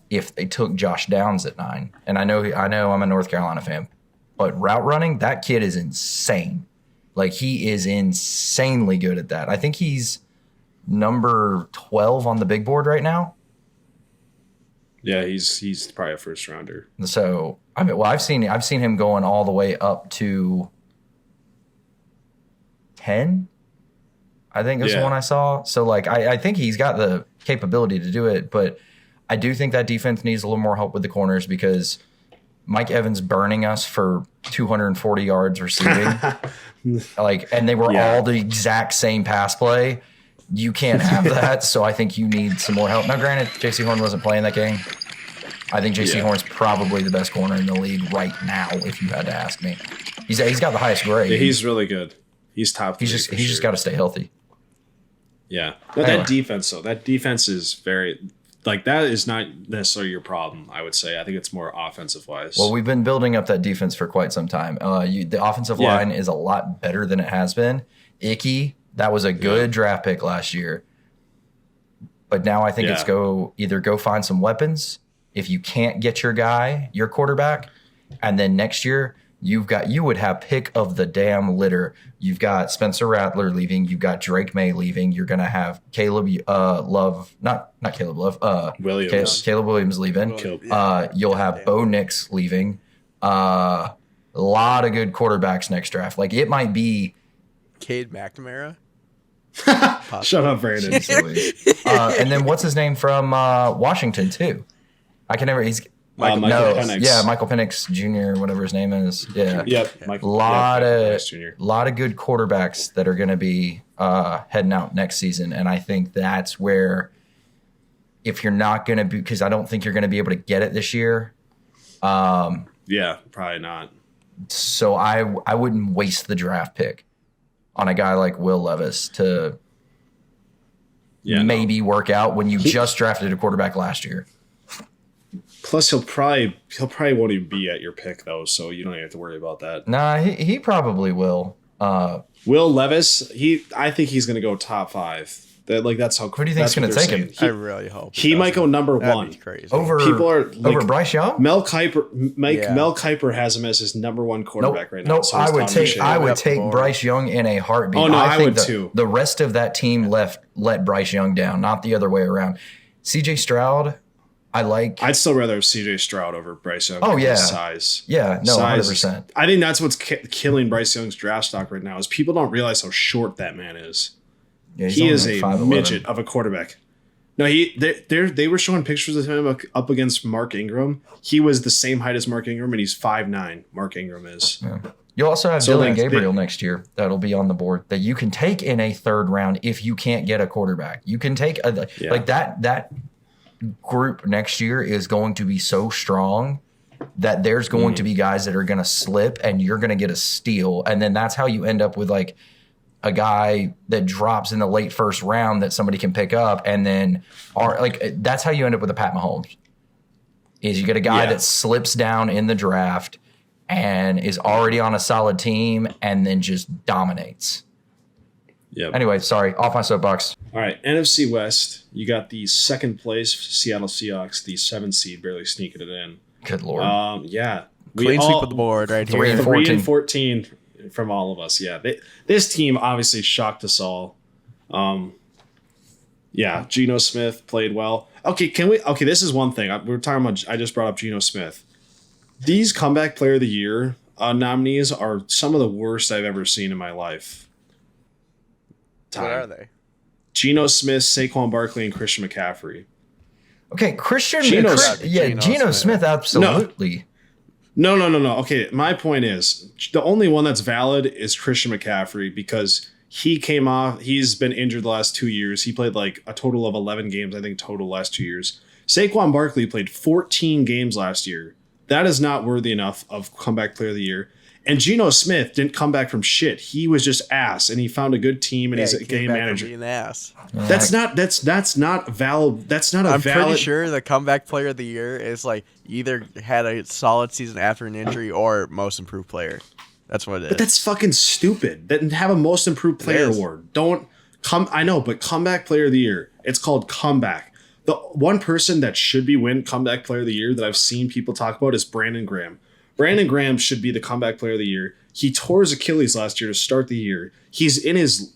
[SPEAKER 3] if they took Josh Downs at 9. And I know I'm a North Carolina fan, but route running, that kid is insane. Like, he is insanely good at that. I think he's number 12 on the big board right now.
[SPEAKER 2] Yeah, he's probably a first rounder.
[SPEAKER 3] So I mean, well, I've seen him going all the way up to 10. I think that's the one I saw. So like, I think he's got the capability to do it, but I do think that defense needs a little more help with the corners because Mike Evans burning us for 240 yards receiving, and they were all the exact same pass play. You can't have that, so I think you need some more help. Now, granted, J.C. Horn wasn't playing that game. I think J.C. Horn's probably the best corner in the league right now, if you had to ask me. He's got the highest grade.
[SPEAKER 2] Yeah, he's really good. He's top.
[SPEAKER 3] He's just got to stay healthy.
[SPEAKER 2] Yeah, but anyway. That defense is very that is not necessarily your problem. I would say. I think it's more offensive wise.
[SPEAKER 3] Well, we've been building up that defense for quite some time. The offensive line is a lot better than it has been. Icky. That was a good draft pick last year. But now I think it's either go find some weapons if you can't get your quarterback, and then next year you would have pick of the damn litter. You've got Spencer Rattler leaving, you've got Drake May leaving, you're gonna have Caleb Love, not Caleb Love,
[SPEAKER 2] Williams.
[SPEAKER 3] Caleb Williams leaving. You'll have Bo Nix leaving. A lot of good quarterbacks next draft. Like, it might be
[SPEAKER 1] Cade McNamara.
[SPEAKER 2] Shut up, Brandon.
[SPEAKER 3] And then what's his name from Washington too? I can never. He's
[SPEAKER 2] Michael Penix.
[SPEAKER 3] Yeah, Michael Penix Jr. Whatever his name is. Yeah.
[SPEAKER 2] Yep.
[SPEAKER 3] Michael Penix Jr. Lot of good quarterbacks that are going to be heading out next season, and I think that's where, if you're not going to be, because I don't think you're going to be able to get it this year.
[SPEAKER 2] Yeah, probably not.
[SPEAKER 3] So I wouldn't waste the draft pick on a guy like Will Levis to maybe work out when you just drafted a quarterback last year.
[SPEAKER 2] Plus, he'll probably won't even be at your pick though, so you don't even have to worry about that.
[SPEAKER 3] Nah, he probably will.
[SPEAKER 2] Will Levis, I think he's going to go top 5. That's how.
[SPEAKER 3] Who do you think is going to take him?
[SPEAKER 1] I really hope
[SPEAKER 2] he might go number 1.
[SPEAKER 1] Crazy.
[SPEAKER 3] Over Bryce Young.
[SPEAKER 2] Mel Kiper has him as his number 1 quarterback right now.
[SPEAKER 3] Nope. So I would take Bryce Young in a heartbeat.
[SPEAKER 2] Oh no, I would
[SPEAKER 3] too. The rest of that team let Bryce Young down, not the other way around. C.J. Stroud, I like.
[SPEAKER 2] I'd still rather have C.J. Stroud over Bryce Young.
[SPEAKER 3] Oh yeah,
[SPEAKER 2] size.
[SPEAKER 3] Yeah, no, 100%.
[SPEAKER 2] I think that's what's killing Bryce Young's draft stock right now is people don't realize how short that man is. Yeah, he is a 5'11" midget of a quarterback. No, they were showing pictures of him up against Mark Ingram. He was the same height as Mark Ingram, and he's 5'9". Mark Ingram is. Yeah.
[SPEAKER 3] You also have Dylan Gabriel next year that'll be on the board that you can take in a 3rd round if you can't get a quarterback. You can take like that group next year is going to be so strong that there's going to be guys that are going to slip and you're going to get a steal, and then that's how you end up with like a guy that drops in the late 1st round that somebody can pick up, and then that's how you end up with a Pat Mahomes. Is you get a guy that slips down in the draft and is already on a solid team and then just dominates.
[SPEAKER 2] Yep.
[SPEAKER 3] Anyway, sorry, off my soapbox.
[SPEAKER 2] All right, NFC West, you got the 2nd place Seattle Seahawks, the 7th seed, barely sneaking it in.
[SPEAKER 3] Good Lord.
[SPEAKER 1] Clean sweep of the board right here.
[SPEAKER 2] 3-14 from all of us. Yeah, this team obviously shocked us all. Geno Smith played well. Okay, this is one thing. We were talking about, I just brought up Geno Smith. These comeback player of the year nominees are some of the worst I've ever seen in my life.
[SPEAKER 1] What are they?
[SPEAKER 2] Geno Smith, Saquon Barkley, and Christian McCaffrey.
[SPEAKER 3] Okay, Geno Smith, absolutely.
[SPEAKER 2] No. Okay, my point is the only one that's valid is Christian McCaffrey because he came off. He's been injured the last 2 years. He played like a total of 11 games, I think, total last 2 years. Saquon Barkley played 14 games last year. That is not worthy enough of comeback player of the year. And Geno Smith didn't come back from shit. He was just ass, and he found a good team, and he's a game manager.
[SPEAKER 1] Being ass.
[SPEAKER 2] That's not valid. That's not a
[SPEAKER 1] I'm
[SPEAKER 2] valid.
[SPEAKER 1] pretty sure the comeback player of the year is like either had a solid season after an injury or most improved player. That's what it is.
[SPEAKER 2] But that's fucking stupid. That have a most improved player award. Don't come. I know, but comeback player of the year. It's called comeback. The one person that should be win comeback player of the year that I've seen people talk about is Brandon Graham. Brandon Graham should be the comeback player of the year. He tore his Achilles last year to start the year. He's in his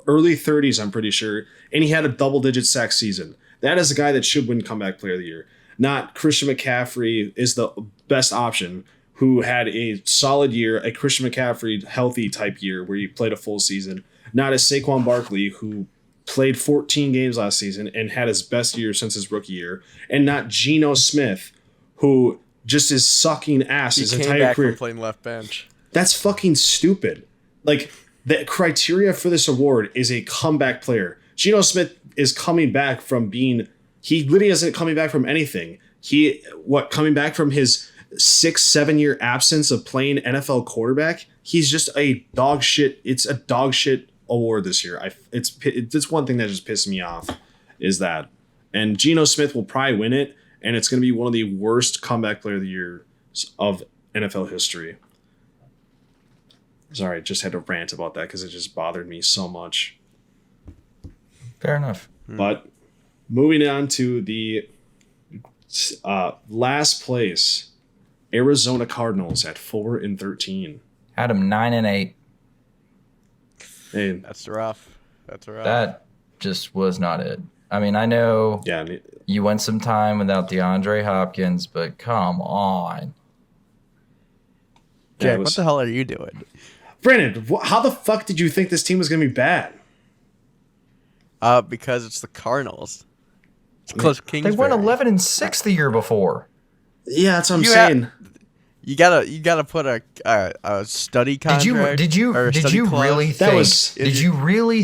[SPEAKER 2] early 30s, I'm pretty sure, and he had a double-digit sack season. That is a guy that should win comeback player of the year. Not Christian McCaffrey is the best option, who had a solid year, a Christian McCaffrey healthy type year where he played a full season. Not a Saquon Barkley, who played 14 games last season and had his best year since his rookie year. And not Geno Smith, who just is sucking ass his entire career.
[SPEAKER 1] From playing left bench.
[SPEAKER 2] That's fucking stupid. Like, the criteria for this award is a comeback player. Geno Smith is coming back from being... He literally isn't coming back from anything. Coming back from his 6-7 year absence of playing NFL quarterback? He's just a dog shit. It's a dog shit award this year. It's one thing that just pissed me off is that. And Geno Smith will probably win it. And it's going to be one of the worst comeback player of the year of NFL history. Sorry, just had to rant about that because it just bothered me so much.
[SPEAKER 3] Fair enough.
[SPEAKER 2] But moving on to the last place, Arizona Cardinals at 4-13.
[SPEAKER 3] Had them 9-8.
[SPEAKER 2] Hey,
[SPEAKER 1] That's rough.
[SPEAKER 3] That just was not it. I mean, I know you went some time without DeAndre Hopkins, but come on.
[SPEAKER 1] Jack, what the hell are you doing?
[SPEAKER 2] Brandon, how the fuck did you think this team was going to be bad?
[SPEAKER 1] Because it's the Cardinals. It's close.
[SPEAKER 3] They went 11-6 the year before.
[SPEAKER 2] Yeah, that's what I'm saying.
[SPEAKER 1] You gotta put a study contract.
[SPEAKER 3] Did you really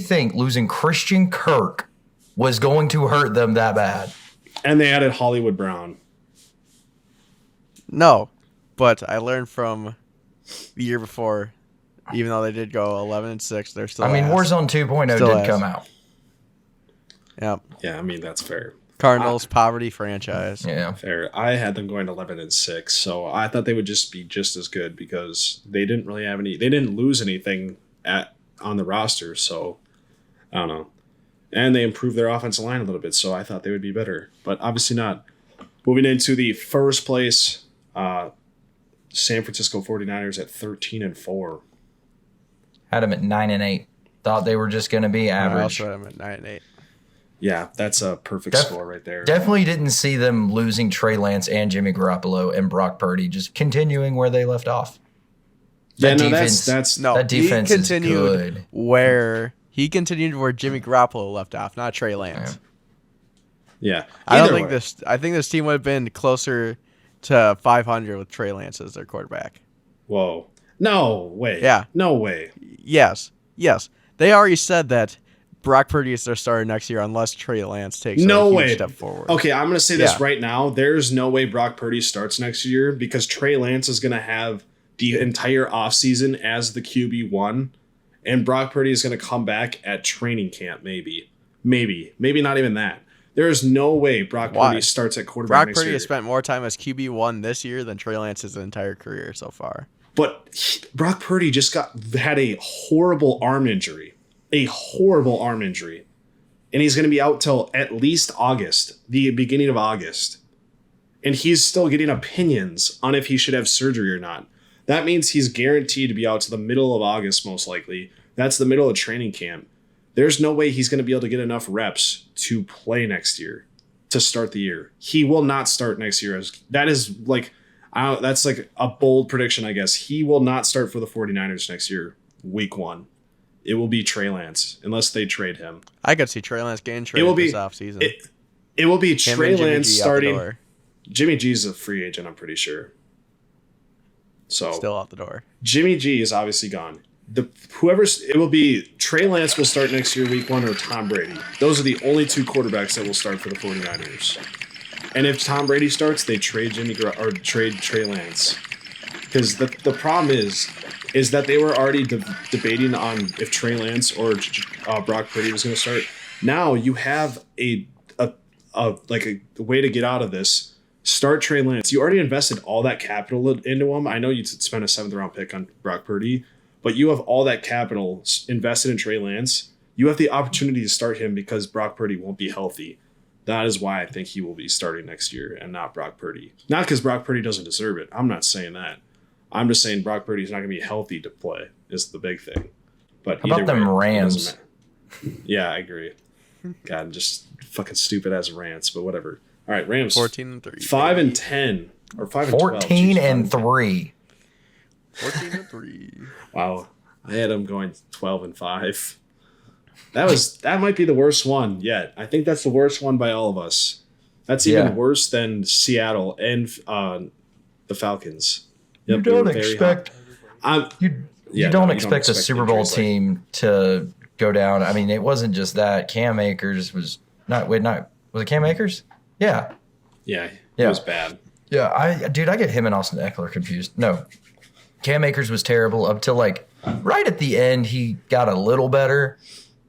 [SPEAKER 3] think losing Christian Kirk was going to hurt them that bad?
[SPEAKER 2] And they added Hollywood Brown.
[SPEAKER 1] No, but I learned from the year before, even though they did go 11-6, they're still.
[SPEAKER 3] I mean,
[SPEAKER 1] ass.
[SPEAKER 3] Warzone 2.0
[SPEAKER 1] Still
[SPEAKER 3] did
[SPEAKER 1] ass.
[SPEAKER 3] come out.
[SPEAKER 1] Yep.
[SPEAKER 2] Yeah, I mean that's fair.
[SPEAKER 1] Cardinals poverty franchise.
[SPEAKER 3] Yeah,
[SPEAKER 2] fair. I had them going 11-6, so I thought they would just be just as good because they didn't really have any. They didn't lose anything on the roster, so I don't know. And they improved their offensive line a little bit, so I thought they would be better, but obviously not. Moving into the first place, San Francisco 49ers at 13-4.
[SPEAKER 3] had them at 9-8. Thought they were just going to be average.
[SPEAKER 1] I also had them at 9-8.
[SPEAKER 2] Yeah, that's a perfect score right there.
[SPEAKER 3] Definitely didn't see them losing Trey Lance and Jimmy Garoppolo and Brock Purdy, just continuing where they left off.
[SPEAKER 2] That
[SPEAKER 3] defense is good.
[SPEAKER 1] He continued where Jimmy Garoppolo left off, not Trey Lance.
[SPEAKER 2] Yeah.
[SPEAKER 1] I think this team would have been closer to 500 with Trey Lance as their quarterback.
[SPEAKER 2] Whoa. No way.
[SPEAKER 1] Yeah.
[SPEAKER 2] No way.
[SPEAKER 1] Yes. They already said that Brock Purdy is their starter next year unless Trey Lance takes a huge step forward.
[SPEAKER 2] Okay, I'm going to say this right now. There's no way Brock Purdy starts next year because Trey Lance is going to have the entire offseason as the QB1, and Brock Purdy is going to come back at training camp, maybe not even that. There is no way Brock Purdy starts at quarterback next year.
[SPEAKER 1] Brock Purdy has spent more time as QB1 this year than Trey Lance his entire career so far.
[SPEAKER 2] But Brock Purdy just had a horrible arm injury. And he's going to be out till at least August, the beginning of August. And he's still getting opinions on if he should have surgery or not. That means he's guaranteed to be out to the middle of August, most likely. That's the middle of training camp. There's no way he's going to be able to get enough reps to play next year, to start the year. He will not start next year. That's like a bold prediction, I guess. He will not start for the 49ers next year, week 1. It will be Trey Lance, unless they trade him.
[SPEAKER 1] I could see Trey Lance getting traded this offseason.
[SPEAKER 2] It will be Trey Lance starting.
[SPEAKER 1] Jimmy
[SPEAKER 2] G is a free agent, I'm pretty sure. So
[SPEAKER 1] still out the door.
[SPEAKER 2] Jimmy G is obviously gone. It will be Trey Lance will start next year, week 1, or Tom Brady. Those are the only two quarterbacks that will start for the 49ers. And if Tom Brady starts, they trade trade Trey Lance. Because the problem is that they were already debating on if Trey Lance or Brock Purdy was going to start. Now you have a way to get out of this. Start Trey Lance. You already invested all that capital into him. I know you spent a 7th round pick on Brock Purdy, but you have all that capital invested in Trey Lance. You have the opportunity to start him because Brock Purdy won't be healthy. That is why I think he will be starting next year and not Brock Purdy. Not because Brock Purdy doesn't deserve it. I'm not saying that. I'm just saying Brock Purdy's not going to be healthy to play is the big thing. But
[SPEAKER 3] how about them Rams?
[SPEAKER 2] Yeah, I agree. God, just fucking stupid ass rants, but whatever. All right, Rams
[SPEAKER 1] 14-3.
[SPEAKER 2] 5-10 or 5-12.
[SPEAKER 3] 14-3.
[SPEAKER 1] 14-3.
[SPEAKER 2] Wow, I had them going 12-5. That might be the worst one yet. I think that's the worst one by all of us. That's even worse than Seattle and the Falcons. Yep,
[SPEAKER 3] you don't expect you don't expect a Super Bowl team to go down. I mean, it wasn't just that. Cam Akers was was it Cam Akers? Yeah.
[SPEAKER 2] Yeah, it was bad.
[SPEAKER 3] Yeah, I get him and Austin Eckler confused. No. Cam Akers was terrible up till like right at the end he got a little better,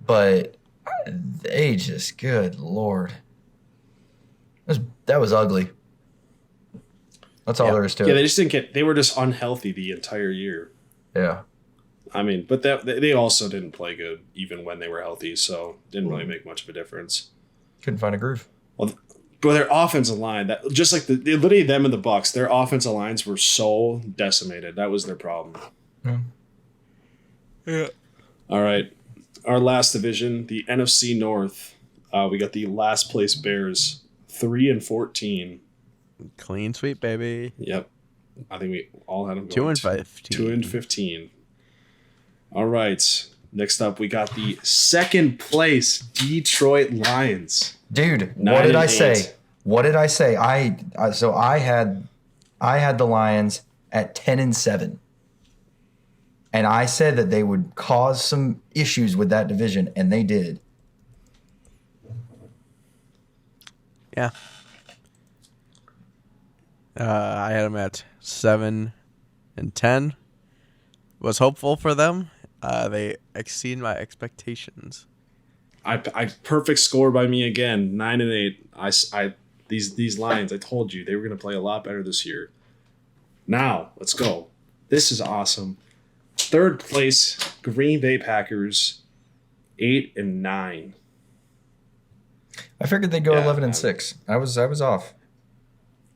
[SPEAKER 3] but they just good Lord. That was ugly. That's all there is to it.
[SPEAKER 2] Yeah, they just didn't get. They were just unhealthy the entire year.
[SPEAKER 3] Yeah.
[SPEAKER 2] I mean, but they also didn't play good even when they were healthy, so didn't really make much of a difference.
[SPEAKER 3] Couldn't find a groove.
[SPEAKER 2] Well, but their offensive line, that just like literally them and the Bucs, their offensive lines were so decimated. That was their problem.
[SPEAKER 1] Yeah.
[SPEAKER 2] All right, our last division, the NFC North. We got the last place Bears, 3-14.
[SPEAKER 1] Clean sweep, baby.
[SPEAKER 2] Yep. I think we all had them going
[SPEAKER 1] 2-15.
[SPEAKER 2] 2-15. All right. Next up, we got the second place Detroit Lions.
[SPEAKER 3] Dude, what did I say? What did I say? I had the Lions at 10-7. And I said that they would cause some issues with that division, and they did.
[SPEAKER 1] Yeah. I had them at 7-10. Was hopeful for them. They exceed my expectations.
[SPEAKER 2] I perfect score by me again, 9-8. These Lions, I told you they were going to play a lot better this year. Now, let's go. This is awesome. Third place, Green Bay Packers, 8-9.
[SPEAKER 3] I figured they'd go 11-6. I was off.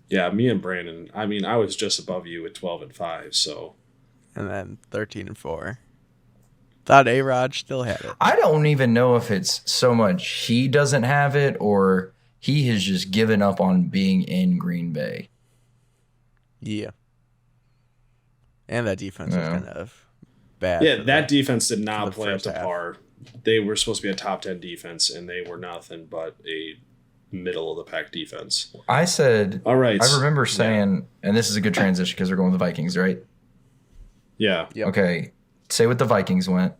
[SPEAKER 2] Yeah, me and Brandon. I mean, I was just above you at 12-5. So,
[SPEAKER 1] and then 13-4. Thought A-Rod still had it.
[SPEAKER 3] I don't even know if it's so much he doesn't have it or he has just given up on being in Green Bay.
[SPEAKER 1] Yeah. And that defense was kind of bad.
[SPEAKER 2] Yeah, that defense did not play up to par. They were supposed to be a top 10 defense, and they were nothing but a middle of the pack defense.
[SPEAKER 3] I said,
[SPEAKER 2] all right.
[SPEAKER 3] I remember saying, and this is a good transition because they're going with the Vikings, right?
[SPEAKER 2] Yeah.
[SPEAKER 1] Yep.
[SPEAKER 3] Okay. Say what the Vikings went.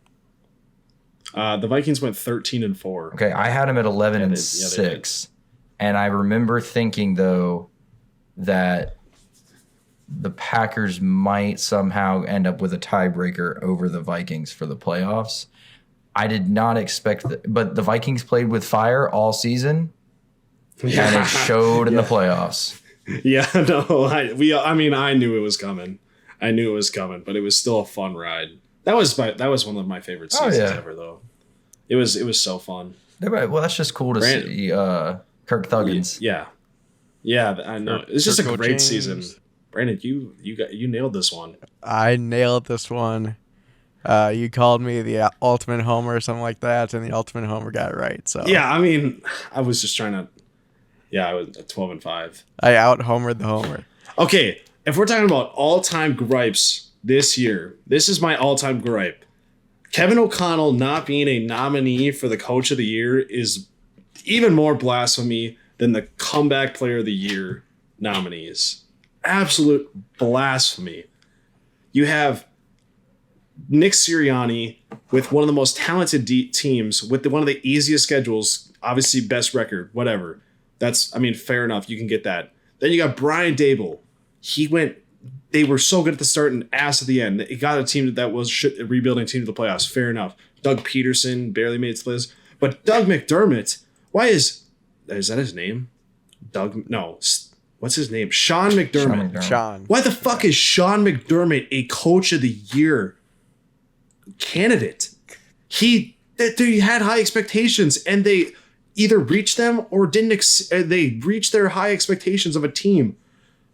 [SPEAKER 2] The Vikings went 13-4.
[SPEAKER 3] Okay, I had them at 11-6, and I remember thinking though that the Packers might somehow end up with a tiebreaker over the Vikings for the playoffs. I did not expect that, but the Vikings played with fire all season, and it showed in the playoffs.
[SPEAKER 2] Yeah, no, I knew it was coming. I knew it was coming, but it was still a fun ride. That was one of my favorite seasons ever, though. It was so fun.
[SPEAKER 3] Well, that's just cool to see Kirk Thuggins.
[SPEAKER 2] Yeah, I know. It's just a great season. Brandon, you nailed this one.
[SPEAKER 1] I nailed this one. You called me the ultimate homer or something like that, and the ultimate homer got it right. So
[SPEAKER 2] yeah, I mean, I was just trying to. Yeah, I was at 12-5.
[SPEAKER 1] I out homered the homer.
[SPEAKER 2] Okay, if we're talking about all-time gripes this year, this is my all-time gripe. Kevin O'Connell not being a nominee for the Coach of the Year is even more blasphemy than the Comeback Player of the Year nominees. Absolute blasphemy. You have Nick Sirianni with one of the most talented teams, with one of the easiest schedules, obviously best record, whatever. Fair enough. You can get that. Then you got Brian Dable. He went they were so good at the start and ass at the end. It got a team that was a rebuilding team to the playoffs. Fair enough. Doug Peterson barely made it to the list. But Doug McDermott, why is that his name? What's his name? Sean McDermott.
[SPEAKER 1] Sean.
[SPEAKER 2] Why the fuck is Sean McDermott a coach of the year candidate? They had high expectations and they either reached them or didn't. They reached their high expectations of a team.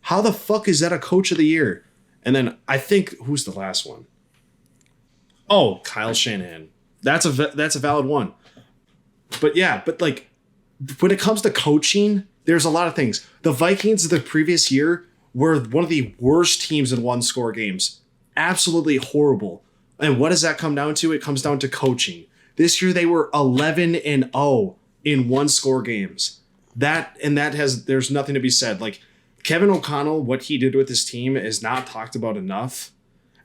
[SPEAKER 2] How the fuck is that a coach of the year? And then I think who's the last one? Oh, Kyle Shanahan. That's a valid one. But yeah, like when it comes to coaching, there's a lot of things. The Vikings of the previous year were one of the worst teams in one-score games. Absolutely horrible. And what does that come down to? It comes down to coaching. This year they were 11-0 in one-score games. There's nothing to be said. Like Kevin O'Connell, what he did with his team is not talked about enough.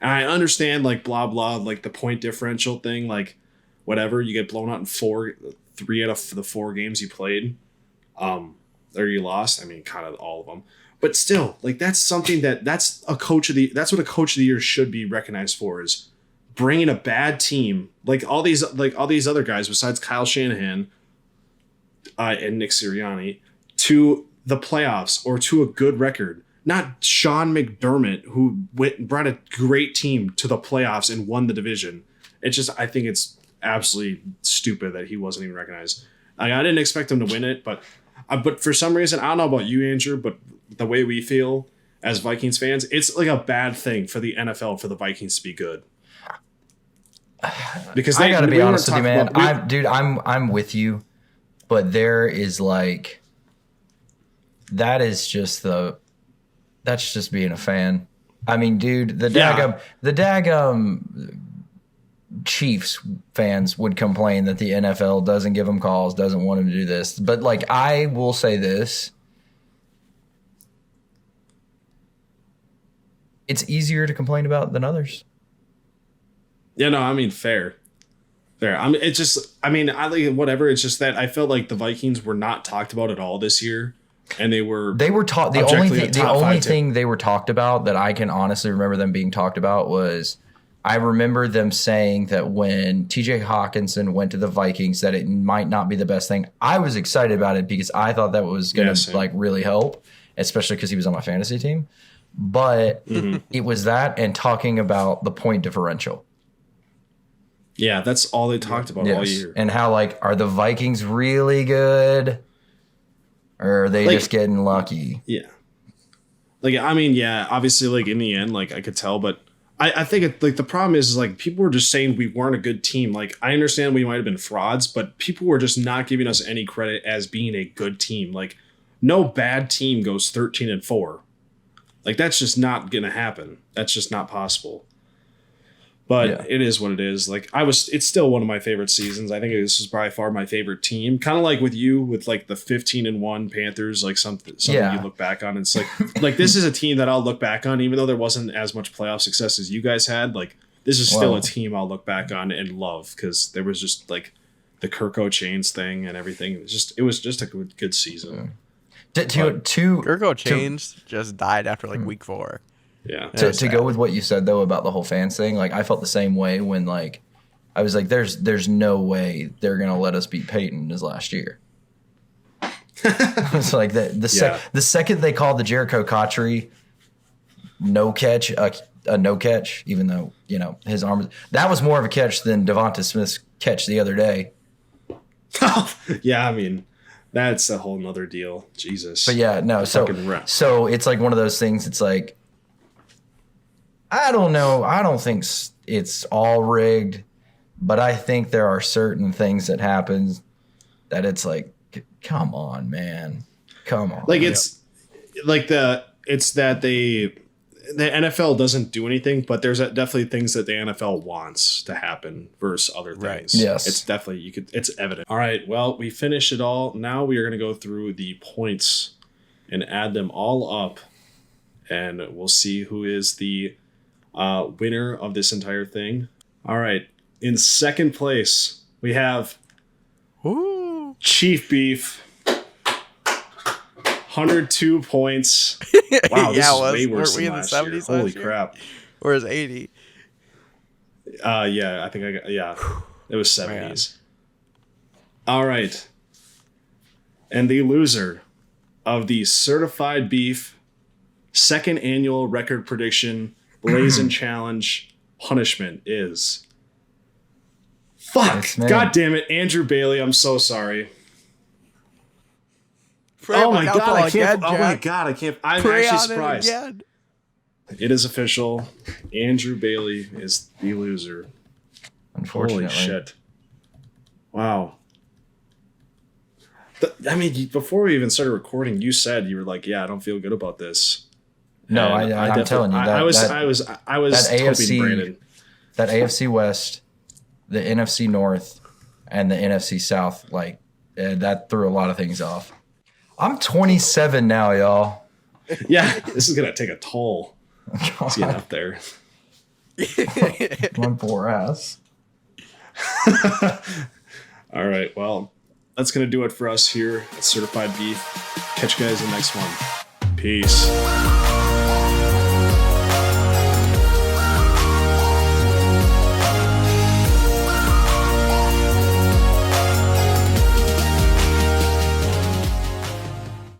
[SPEAKER 2] And I understand like blah blah, like the point differential thing, like whatever, you get blown out in 3 out of the 4 games you played. Or you lost. I mean, kind of all of them. But still, like that's something that's what a coach of the year should be recognized for, is bringing a bad team like all these other guys besides Kyle Shanahan and Nick Sirianni to the playoffs or to a good record. Not Sean McDermott, who brought a great team to the playoffs and won the division. It's just, I think it's absolutely stupid that he wasn't even recognized. I didn't expect him to win it, but for some reason, I don't know about you, Andrew, but the way we feel as Vikings fans, it's like a bad thing for the NFL for the Vikings to be good. Because
[SPEAKER 3] I gotta be honest with you, man. I'm with you, but there is like that's just being a fan. I mean, dude, the daggum Chiefs fans would complain that the NFL doesn't give them calls, doesn't want them to do this. But like, I will say this. It's easier to complain about than others.
[SPEAKER 2] Yeah, no, I mean, fair. I mean, it's just, I mean, I like whatever. It's just that I felt like the Vikings were not talked about at all this year. And they were
[SPEAKER 3] taught. The only thing they were talked about that I can honestly remember them being talked about was, I remember them saying that when TJ Hawkinson went to the Vikings, that it might not be the best thing. I was excited about it because I thought that was going to like really help, especially because he was on my fantasy team. But it was that and talking about the point differential.
[SPEAKER 2] Yeah, that's all they talked about all year.
[SPEAKER 3] And how, like, are the Vikings really good? Or are they just getting lucky?
[SPEAKER 2] Yeah. Like, I mean, yeah, obviously, like, in the end, like, I could tell, but I think, like, the problem is, like, people were just saying we weren't a good team. Like, I understand we might have been frauds, but people were just not giving us any credit as being a good team. Like, no bad team goes 13-4. Like, that's just not going to happen. That's just not possible. But it is what it is. Like, it's still one of my favorite seasons. I think this is by far my favorite team. Kind of like with you, with like the 15-1 Panthers, like something you look back on. It's like this is a team that I'll look back on, even though there wasn't as much playoff success as you guys had. Like, this is still a team I'll look back on and love, because there was just like the Kirko Chains thing and everything. It was just a good season.
[SPEAKER 1] Kirko Chains just died after like week 4.
[SPEAKER 2] Yeah.
[SPEAKER 3] To go with what you said though about the whole fans thing, like I felt the same way when like I was like, there's no way they're gonna let us beat Peyton as last year. It's like the second they called the Jericho Cotchery no catch a no catch, even though his arm, that was more of a catch than Devonta Smith's catch the other day.
[SPEAKER 2] Yeah, I mean, that's a whole nother deal. Jesus.
[SPEAKER 3] But yeah, no. So it's like one of those things. It's like, I don't know. I don't think it's all rigged, but I think there are certain things that happen that it's like, come on, man, come on.
[SPEAKER 2] Like it's that the NFL doesn't do anything, but there's definitely things that the NFL wants to happen versus other things.
[SPEAKER 3] Right. Yes,
[SPEAKER 2] it's definitely it's evident. All right, well, we finished it all. Now we are going to go through the points and add them all up, and we'll see who is the winner of this entire thing. All right, in second place we have Chief Beef 102 points. Wow, this is way worse than last year. Holy crap.
[SPEAKER 1] Or is 80?
[SPEAKER 2] Yeah, I think it was 70s. All right. And the loser of the Certified Beef second annual record prediction Blazin Challenge Punishment is... Fuck! God damn it, Andrew Bailey. I'm so sorry. Oh my god, I can't. Oh my god, I can't. I'm actually surprised. It is official. Andrew Bailey is the loser.
[SPEAKER 3] Unfortunately.
[SPEAKER 2] Holy shit. Wow. I mean, before we even started recording, you said you were like, "Yeah, I don't feel good about this."
[SPEAKER 3] No, I'm telling you,
[SPEAKER 2] I was hoping Brandon.
[SPEAKER 3] That AFC West, the NFC North, and the NFC South, like that threw a lot of things off. I'm 27 now, y'all.
[SPEAKER 2] Yeah, this is gonna take a toll. Let's get up there.
[SPEAKER 3] My poor ass.
[SPEAKER 2] All right, well, that's gonna do it for us here at Certified Beef. Catch you guys in the next one. Peace.